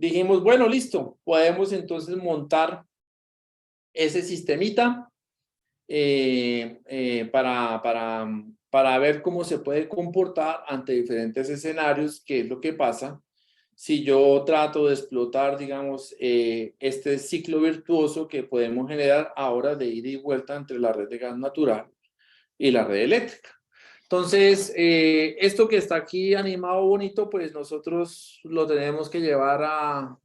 dijimos, bueno, listo, podemos entonces montar ese sistemita para ver cómo se puede comportar ante diferentes escenarios, qué es lo que pasa si yo trato de explotar, digamos, este ciclo virtuoso que podemos generar ahora de ida y vuelta entre la red de gas natural y la red eléctrica. Entonces, esto que está aquí animado bonito, pues nosotros lo tenemos que llevar a,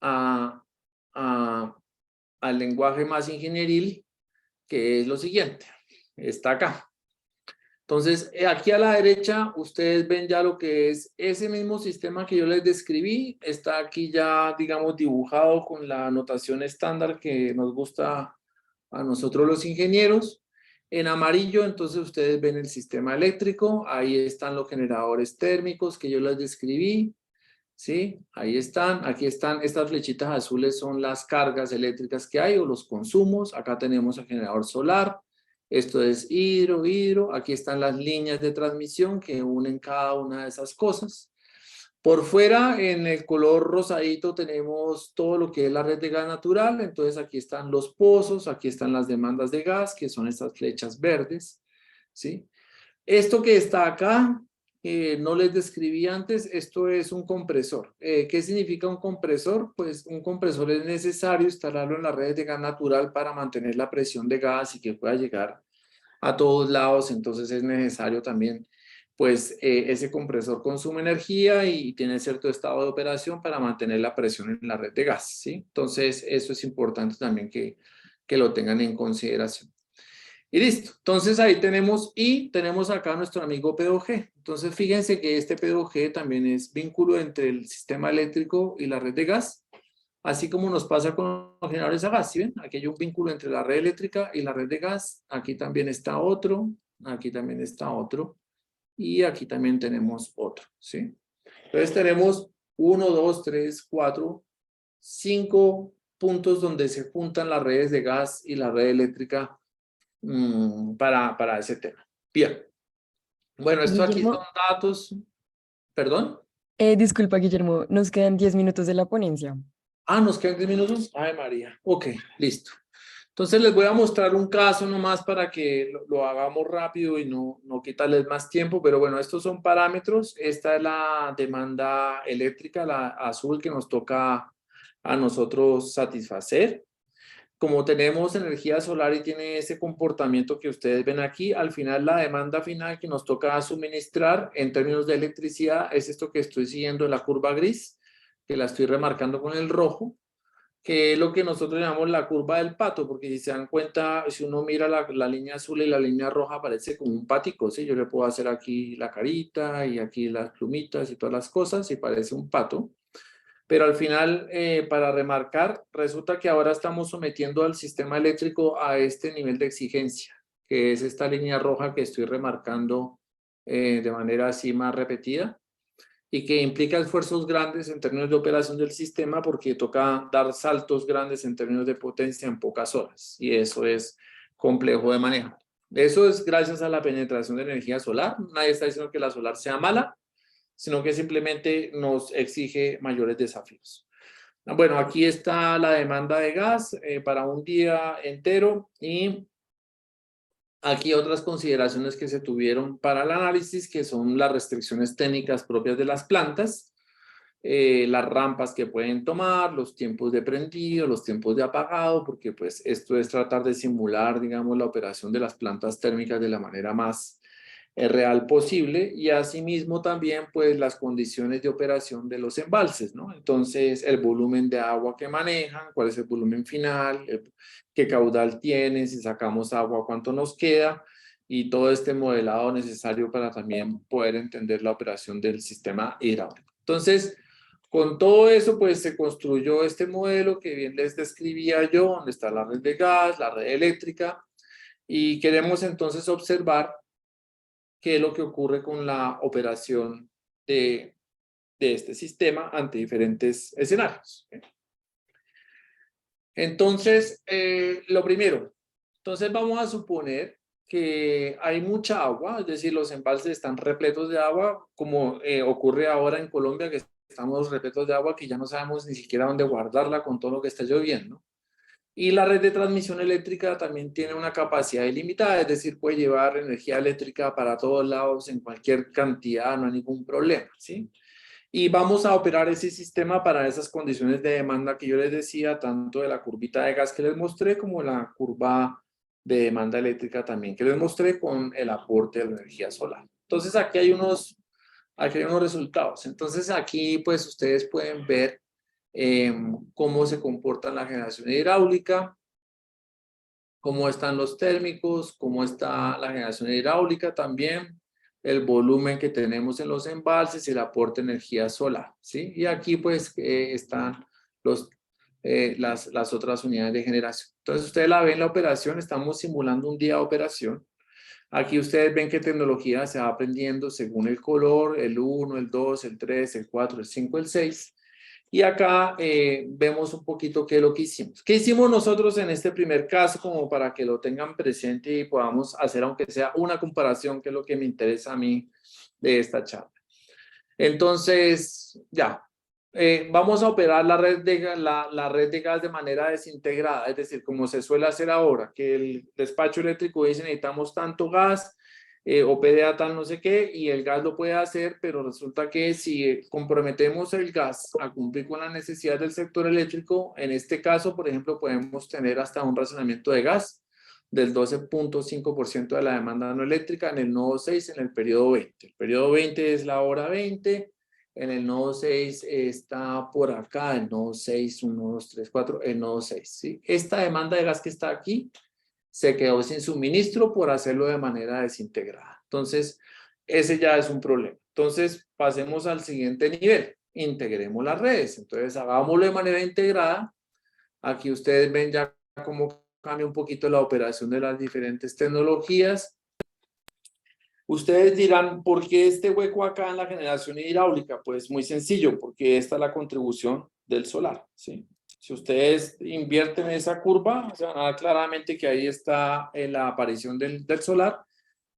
a, al lenguaje más ingenieril, que es lo siguiente. Está acá. Entonces, aquí a la derecha, ustedes ven ya lo que es ese mismo sistema que yo les describí. Está aquí ya, digamos, dibujado con la notación estándar que nos gusta a nosotros los ingenieros. En amarillo, entonces, ustedes ven el sistema eléctrico. Ahí están los generadores térmicos que yo les describí. ¿Sí? Ahí están. Aquí están. Estas flechitas azules son las cargas eléctricas que hay o los consumos. Acá tenemos el generador solar. Esto es hidro. Aquí están las líneas de transmisión que unen cada una de esas cosas. Por fuera, en el color rosadito, tenemos todo lo que es la red de gas natural. Entonces, aquí están los pozos, aquí están las demandas de gas, que son estas flechas verdes. ¿Sí? Esto que está acá, no les describí antes, esto es un compresor. ¿Qué significa un compresor? Pues un compresor es necesario instalarlo en las redes de gas natural para mantener la presión de gas y que pueda llegar a todos lados. Entonces es necesario también, pues ese compresor consume energía y tiene cierto estado de operación para mantener la presión en la red de gas, ¿sí? Entonces eso es importante también que lo tengan en consideración. Y listo. Entonces ahí tenemos acá nuestro amigo P2G. Entonces fíjense que este P2G también es vínculo entre el sistema eléctrico y la red de gas, así como nos pasa con los generadores a gas. ¿Sí ven? Aquí hay un vínculo entre la red eléctrica y la red de gas. Aquí también está otro, aquí también está otro y aquí también tenemos otro. ¿Sí? Entonces tenemos 1, 2, 3, 4, 5 puntos donde se juntan las redes de gas y la red eléctrica para ese tema. Bien. Bueno, esto aquí son Guillermo, datos. ¿Perdón? disculpa, Guillermo, nos quedan 10 minutos de la ponencia. Ah, nos quedan 10 minutos. Ay, María. Ok, listo. Entonces les voy a mostrar un caso nomás para que lo hagamos rápido y no quitarles más tiempo, pero bueno, estos son parámetros. Esta es la demanda eléctrica, la azul que nos toca a nosotros satisfacer. Como tenemos energía solar y tiene ese comportamiento que ustedes ven aquí, al final la demanda final que nos toca suministrar en términos de electricidad es esto que estoy siguiendo en la curva gris, que la estoy remarcando con el rojo, que es lo que nosotros llamamos la curva del pato, porque si se dan cuenta, si uno mira la línea azul y la línea roja parece como un patico, ¿sí? Yo le puedo hacer aquí la carita y aquí las plumitas y todas las cosas y parece un pato. Pero al final, para remarcar, resulta que ahora estamos sometiendo al sistema eléctrico a este nivel de exigencia, que es esta línea roja que estoy remarcando de manera así más repetida y que implica esfuerzos grandes en términos de operación del sistema porque toca dar saltos grandes en términos de potencia en pocas horas y eso es complejo de manejar. Eso es gracias a la penetración de energía solar. Nadie está diciendo que la solar sea mala, sino que simplemente nos exige mayores desafíos. Bueno, aquí está la demanda de gas para un día entero y aquí otras consideraciones que se tuvieron para el análisis, que son las restricciones técnicas propias de las plantas, las rampas que pueden tomar, los tiempos de prendido, los tiempos de apagado, porque pues esto es tratar de simular, digamos, la operación de las plantas térmicas de la manera más real posible y asimismo también pues las condiciones de operación de los embalses, ¿no? Entonces el volumen de agua que manejan, cuál es el volumen final, qué caudal tienen, si sacamos agua, cuánto nos queda y todo este modelado necesario para también poder entender la operación del sistema hidráulico. Entonces, con todo eso, pues se construyó este modelo que bien les describía yo, donde está la red de gas, la red eléctrica, y queremos entonces observar qué es lo que ocurre con la operación de este sistema ante diferentes escenarios. Entonces, lo primero, entonces vamos a suponer que hay mucha agua, es decir, los embalses están repletos de agua, como ocurre ahora en Colombia, que estamos repletos de agua que ya no sabemos ni siquiera dónde guardarla con todo lo que está lloviendo. Y la red de transmisión eléctrica también tiene una capacidad ilimitada, es decir, puede llevar energía eléctrica para todos lados en cualquier cantidad, no hay ningún problema, ¿sí? Y vamos a operar ese sistema para esas condiciones de demanda que yo les decía, tanto de la curvita de gas que les mostré como la curva de demanda eléctrica también que les mostré con el aporte de la energía solar. Entonces aquí hay unos resultados. Entonces aquí pues ustedes pueden ver cómo se comporta la generación hidráulica, cómo están los térmicos, cómo está la generación hidráulica también, el volumen que tenemos en los embalses y el aporte de energía solar, ¿sí? Y aquí pues están las otras unidades de generación. Entonces ustedes la ven la operación, estamos simulando un día de operación. Aquí ustedes ven qué tecnología se va aprendiendo según el color, el 1, el 2, el 3, el 4, el 5, el 6. Y acá vemos un poquito qué es lo que hicimos. ¿Qué hicimos nosotros en este primer caso? Como para que lo tengan presente y podamos hacer, aunque sea una comparación, que es lo que me interesa a mí de esta charla. Entonces, ya. Vamos a operar la red de gas de manera desintegrada, es decir, como se suele hacer ahora, que el despacho eléctrico dice necesitamos tanto gas, o PDA tal no sé qué, y el gas lo puede hacer, pero resulta que si comprometemos el gas a cumplir con la necesidad del sector eléctrico, en este caso, por ejemplo, podemos tener hasta un racionamiento de gas del 12.5% de la demanda no eléctrica en el nodo 6 en el periodo 20. El periodo 20 es la hora 20, en el nodo 6 está por acá, el nodo 6, 1, 2, 3, 4, el nodo 6, ¿sí? Esta demanda de gas que está aquí se quedó sin suministro por hacerlo de manera desintegrada. Entonces, ese ya es un problema. Entonces, pasemos al siguiente nivel. Integremos las redes. Entonces, hagámoslo de manera integrada. Aquí ustedes ven ya cómo cambia un poquito la operación de las diferentes tecnologías. Ustedes dirán, ¿por qué este hueco acá en la generación hidráulica? Pues muy sencillo, porque esta es la contribución del solar, ¿sí? Si ustedes invierten esa curva, se van a ver claramente que ahí está la aparición del solar.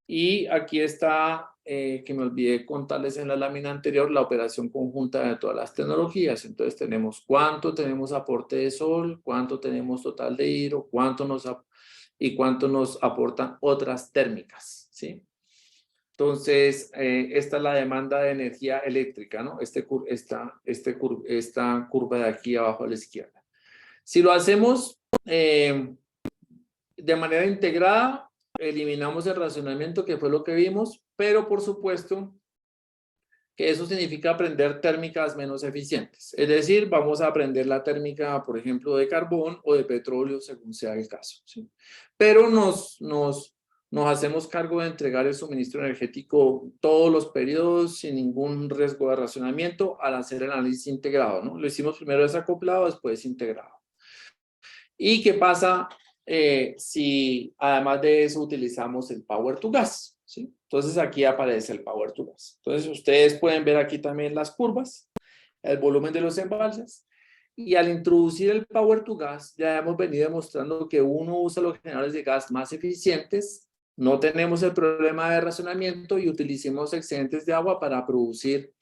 Y aquí está, que me olvidé contarles en la lámina anterior, la operación conjunta de todas las tecnologías. Entonces tenemos cuánto tenemos aporte de sol, cuánto tenemos total de hidro, cuánto nos aportan otras térmicas, ¿sí? Entonces, esta es la demanda de energía eléctrica, ¿no? Esta curva de aquí abajo a la izquierda. Si lo hacemos de manera integrada, eliminamos el racionamiento, que fue lo que vimos, pero por supuesto que eso significa aprender térmicas menos eficientes. Es decir, vamos a aprender la térmica, por ejemplo, de carbón o de petróleo, según sea el caso, ¿sí? Pero nos hacemos cargo de entregar el suministro energético todos los periodos sin ningún riesgo de racionamiento al hacer el análisis integrado, ¿no? Lo hicimos primero desacoplado, después integrado. ¿Y qué pasa si además de eso utilizamos el Power to Gas? ¿Sí? Entonces aquí aparece el Power to Gas. Entonces ustedes pueden ver aquí también las curvas, el volumen de los embalses. Y al introducir el Power to Gas, ya hemos venido demostrando que uno usa los generadores de gas más eficientes, no tenemos el problema de racionamiento y utilicemos excedentes de agua para producir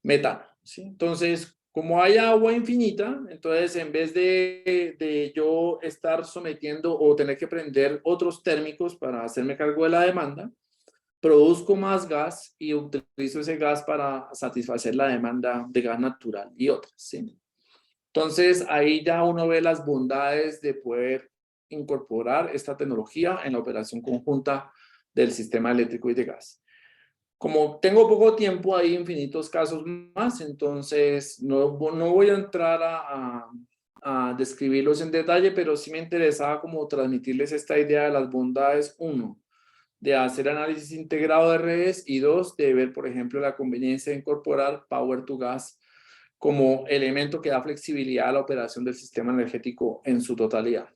metano, ¿sí? Entonces, como hay agua infinita, entonces en vez de yo estar sometiendo o tener que prender otros térmicos para hacerme cargo de la demanda, produzco más gas y utilizo ese gas para satisfacer la demanda de gas natural y otras, ¿sí? Entonces, ahí ya uno ve las bondades de poder incorporar esta tecnología en la operación conjunta del sistema eléctrico y de gas. Como tengo poco tiempo, hay infinitos casos más, entonces no voy a entrar a describirlos en detalle, pero sí me interesaba como transmitirles esta idea de las bondades, uno, de hacer análisis integrado de redes y dos, de ver, por ejemplo, la conveniencia de incorporar Power to Gas como elemento que da flexibilidad a la operación del sistema energético en su totalidad.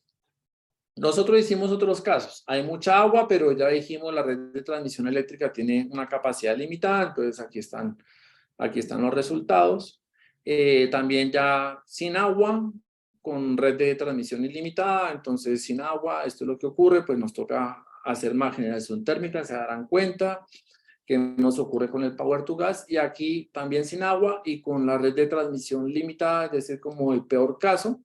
Nosotros hicimos otros casos. Hay mucha agua, pero ya dijimos la red de transmisión eléctrica tiene una capacidad limitada, entonces aquí están los resultados. También ya sin agua, con red de transmisión ilimitada, entonces sin agua, esto es lo que ocurre, pues nos toca hacer más generación térmica, se darán cuenta. que nos ocurre con el Power to Gas, y aquí también sin agua y con la red de transmisión limitada, es decir, como el peor caso.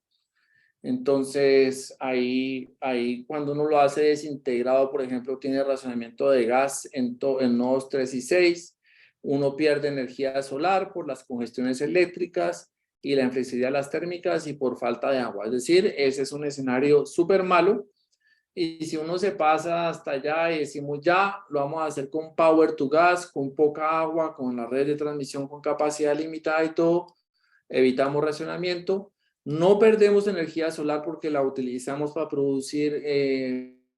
Entonces, ahí cuando uno lo hace desintegrado, por ejemplo, tiene racionamiento de gas en nodos 3 y 6, uno pierde energía solar por las congestiones eléctricas y la inflexibilidad de las térmicas y por falta de agua. Es decir, ese es un escenario súper malo. Y si uno se pasa hasta allá y decimos ya, lo vamos a hacer con Power to Gas, con poca agua, con la red de transmisión con capacidad limitada y todo, evitamos racionamiento. No perdemos energía solar porque la utilizamos para producir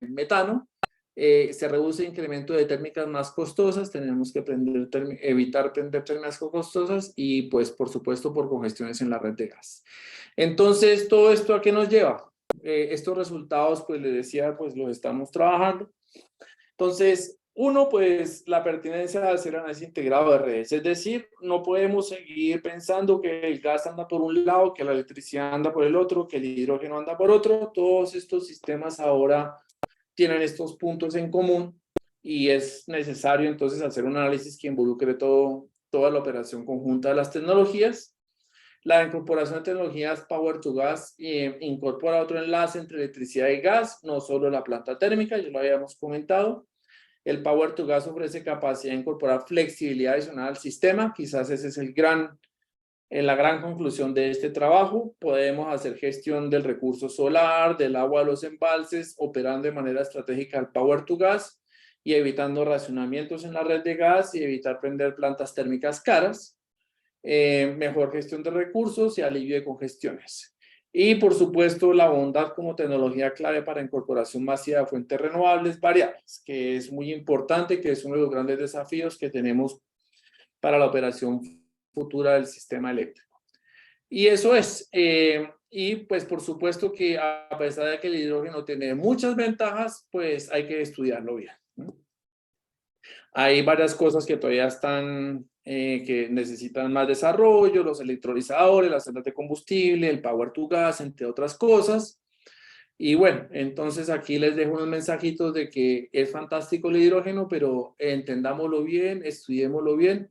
metano. Se reduce el incremento de térmicas más costosas, tenemos que evitar prender térmicas costosas y pues por supuesto por congestiones en la red de gas. Entonces, ¿todo esto a qué nos lleva? Estos resultados, pues les decía, pues los estamos trabajando. Entonces, uno, pues la pertinencia de hacer análisis integrado de redes, es decir, no podemos seguir pensando que el gas anda por un lado, que la electricidad anda por el otro, que el hidrógeno anda por otro. Todos estos sistemas ahora tienen estos puntos en común y es necesario entonces hacer un análisis que involucre toda la operación conjunta de las tecnologías. La incorporación de tecnologías Power to Gas incorpora otro enlace entre electricidad y gas, no solo la planta térmica, ya lo habíamos comentado. El Power to Gas ofrece capacidad de incorporar flexibilidad adicional al sistema, quizás ese es la gran conclusión de este trabajo. Podemos hacer gestión del recurso solar, del agua de los embalses, operando de manera estratégica el Power to Gas y evitando racionamientos en la red de gas y evitar prender plantas térmicas caras. Mejor gestión de recursos y alivio de congestiones. Y por supuesto la bondad como tecnología clave para incorporación masiva de fuentes renovables variables, que es muy importante, que es uno de los grandes desafíos que tenemos para la operación futura del sistema eléctrico. Y eso es, y pues por supuesto que a pesar de que el hidrógeno tiene muchas ventajas, pues hay que estudiarlo bien, ¿no? Hay varias cosas que todavía están, que necesitan más desarrollo, los electrolizadores, las celdas de combustible, el Power to Gas, entre otras cosas. Y bueno, entonces aquí les dejo unos mensajitos de que es fantástico el hidrógeno, pero entendámoslo bien, estudiémoslo bien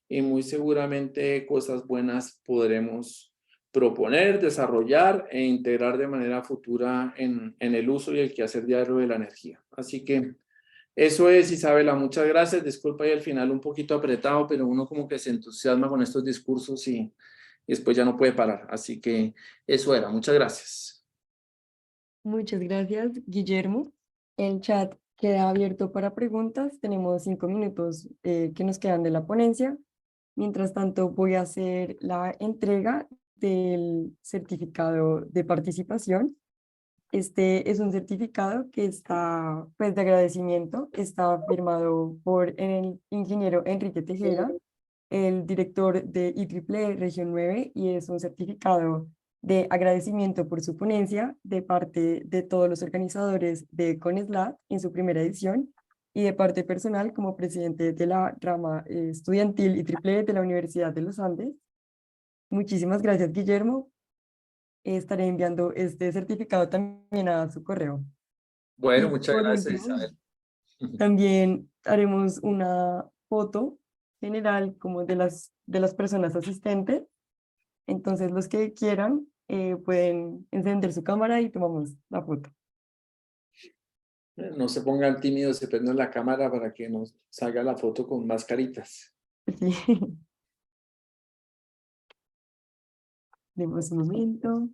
y muy seguramente cosas buenas podremos proponer, desarrollar e integrar de manera futura en el uso y el quehacer diario de la energía. Así que eso es, Isabela, muchas gracias. Disculpa y al final un poquito apretado, pero uno como que se entusiasma con estos discursos y después ya no puede parar. Así que eso era, muchas gracias. Muchas gracias, Guillermo. El chat queda abierto para preguntas. Tenemos 5 minutos que nos quedan de la ponencia. Mientras tanto, voy a hacer la entrega del certificado de participación. Este es un certificado que está, pues, de agradecimiento. Está firmado por el ingeniero Enrique Tejera, el director de IEEE Región 9, y es un certificado de agradecimiento por su ponencia de parte de todos los organizadores de CONESLAT en su primera edición y de parte personal como presidente de la rama estudiantil IEEE de la Universidad de los Andes. Muchísimas gracias, Guillermo. Estaré enviando este certificado también a su correo. Bueno, Y muchas por gracias, último, Isabel. también haremos una foto general como de las personas asistentes. Entonces, los que quieran pueden encender su cámara y tomamos la foto. No se pongan tímidos, se prendan la cámara para que nos salga la foto con más caritas. Sí. Demos un momento.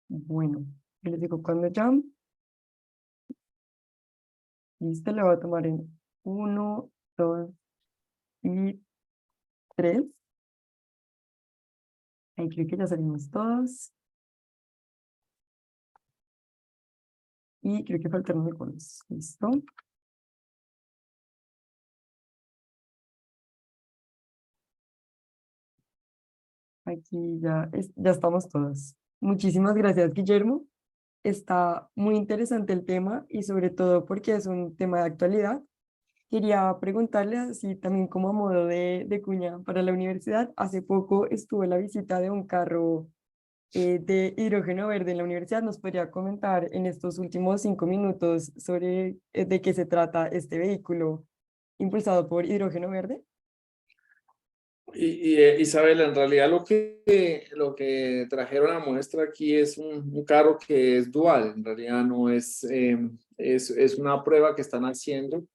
Bueno, yo les digo cuando ya. Listo, le voy a tomar en 1, 2 y 3. Ahí creo que ya salimos todos. Y creo que faltaron algunos. Listo. Aquí ya estamos todos. Muchísimas gracias, Guillermo. Está muy interesante el tema y sobre todo porque es un tema de actualidad. Quería preguntarle así también como a modo de cuña para la universidad. Hace poco estuvo la visita de un carro de hidrógeno verde en la universidad. ¿Nos podría comentar en estos últimos 5 minutos sobre de qué se trata este vehículo impulsado por hidrógeno verde? Isabel, en realidad lo que trajeron a muestra aquí es un carro que es dual, en realidad no es, es una prueba que están haciendo,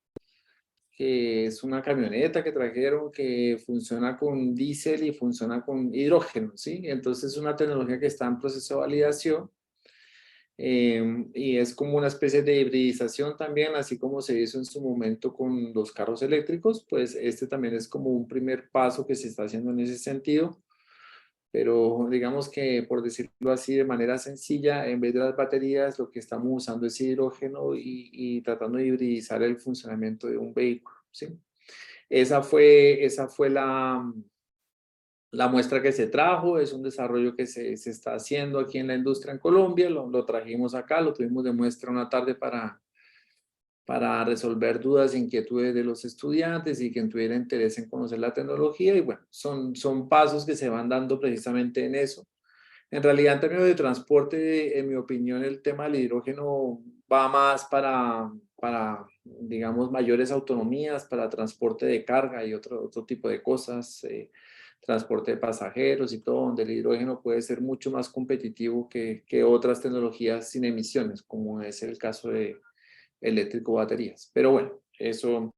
que es una camioneta que trajeron que funciona con diésel y funciona con hidrógeno, ¿sí? Entonces es una tecnología que está en proceso de validación. Y es como una especie de hibridización también, así como se hizo en su momento con los carros eléctricos, pues este también es como un primer paso que se está haciendo en ese sentido, pero digamos que por decirlo así de manera sencilla, en vez de las baterías, lo que estamos usando es hidrógeno y tratando de hibridizar el funcionamiento de un vehículo, ¿sí? Esa fue la muestra que se trajo, es un desarrollo que se está haciendo aquí en la industria en Colombia, lo trajimos acá, lo tuvimos de muestra una tarde para resolver dudas e inquietudes de los estudiantes y quien tuviera interés en conocer la tecnología y bueno, son pasos que se van dando precisamente en eso. En realidad, en términos de transporte, en mi opinión, el tema del hidrógeno va más digamos, mayores autonomías, para transporte de carga y otro tipo de cosas, transporte de pasajeros y todo, donde el hidrógeno puede ser mucho más competitivo que otras tecnologías sin emisiones, como es el caso de eléctrico baterías. Pero bueno, eso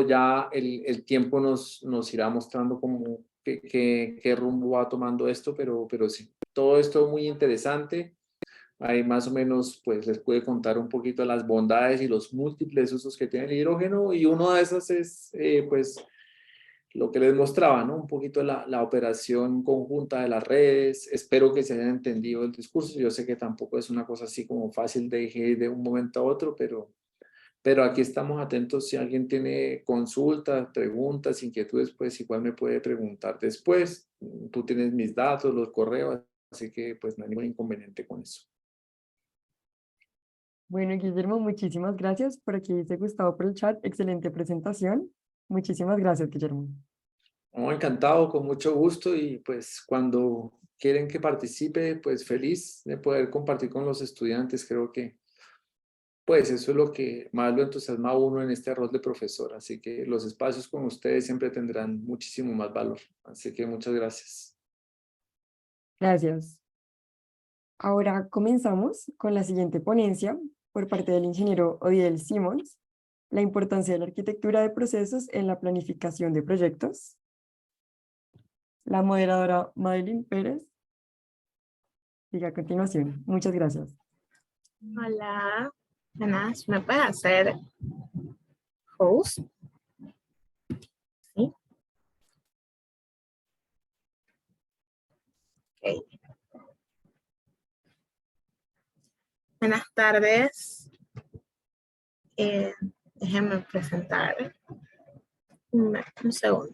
ya el tiempo nos irá mostrando como qué rumbo va tomando esto, pero sí, todo esto muy interesante. Ahí más o menos pues les pude contar un poquito las bondades y los múltiples usos que tiene el hidrógeno y uno de esos es pues lo que les mostraba, ¿no? Un poquito la operación conjunta de las redes. Espero que se hayan entendido el discurso. Yo sé que tampoco es una cosa así como fácil de digerir de un momento a otro, pero aquí estamos atentos. Si alguien tiene consultas, preguntas, inquietudes, pues igual me puede preguntar después. Tú tienes mis datos, los correos, así que pues no hay ningún inconveniente con eso. Bueno, Guillermo, muchísimas gracias. Por aquí dice Gustavo por el chat. Excelente presentación. Muchísimas gracias, Guillermo. Oh, encantado, con mucho gusto y pues cuando quieren que participe, pues feliz de poder compartir con los estudiantes. Creo que pues eso es lo que más lo entusiasma a uno en este rol de profesor. Así que los espacios con ustedes siempre tendrán muchísimo más valor. Así que muchas gracias. Gracias. Ahora comenzamos con la siguiente ponencia por parte del ingeniero Odiel Simons, la importancia de la arquitectura de procesos en la planificación de proyectos. La moderadora Madeline Pérez sigue a continuación. Muchas gracias. Hola, buenas. ¿Me puedes hacer host? Sí. Ok. Buenas tardes. Déjenme presentar. Un segundo.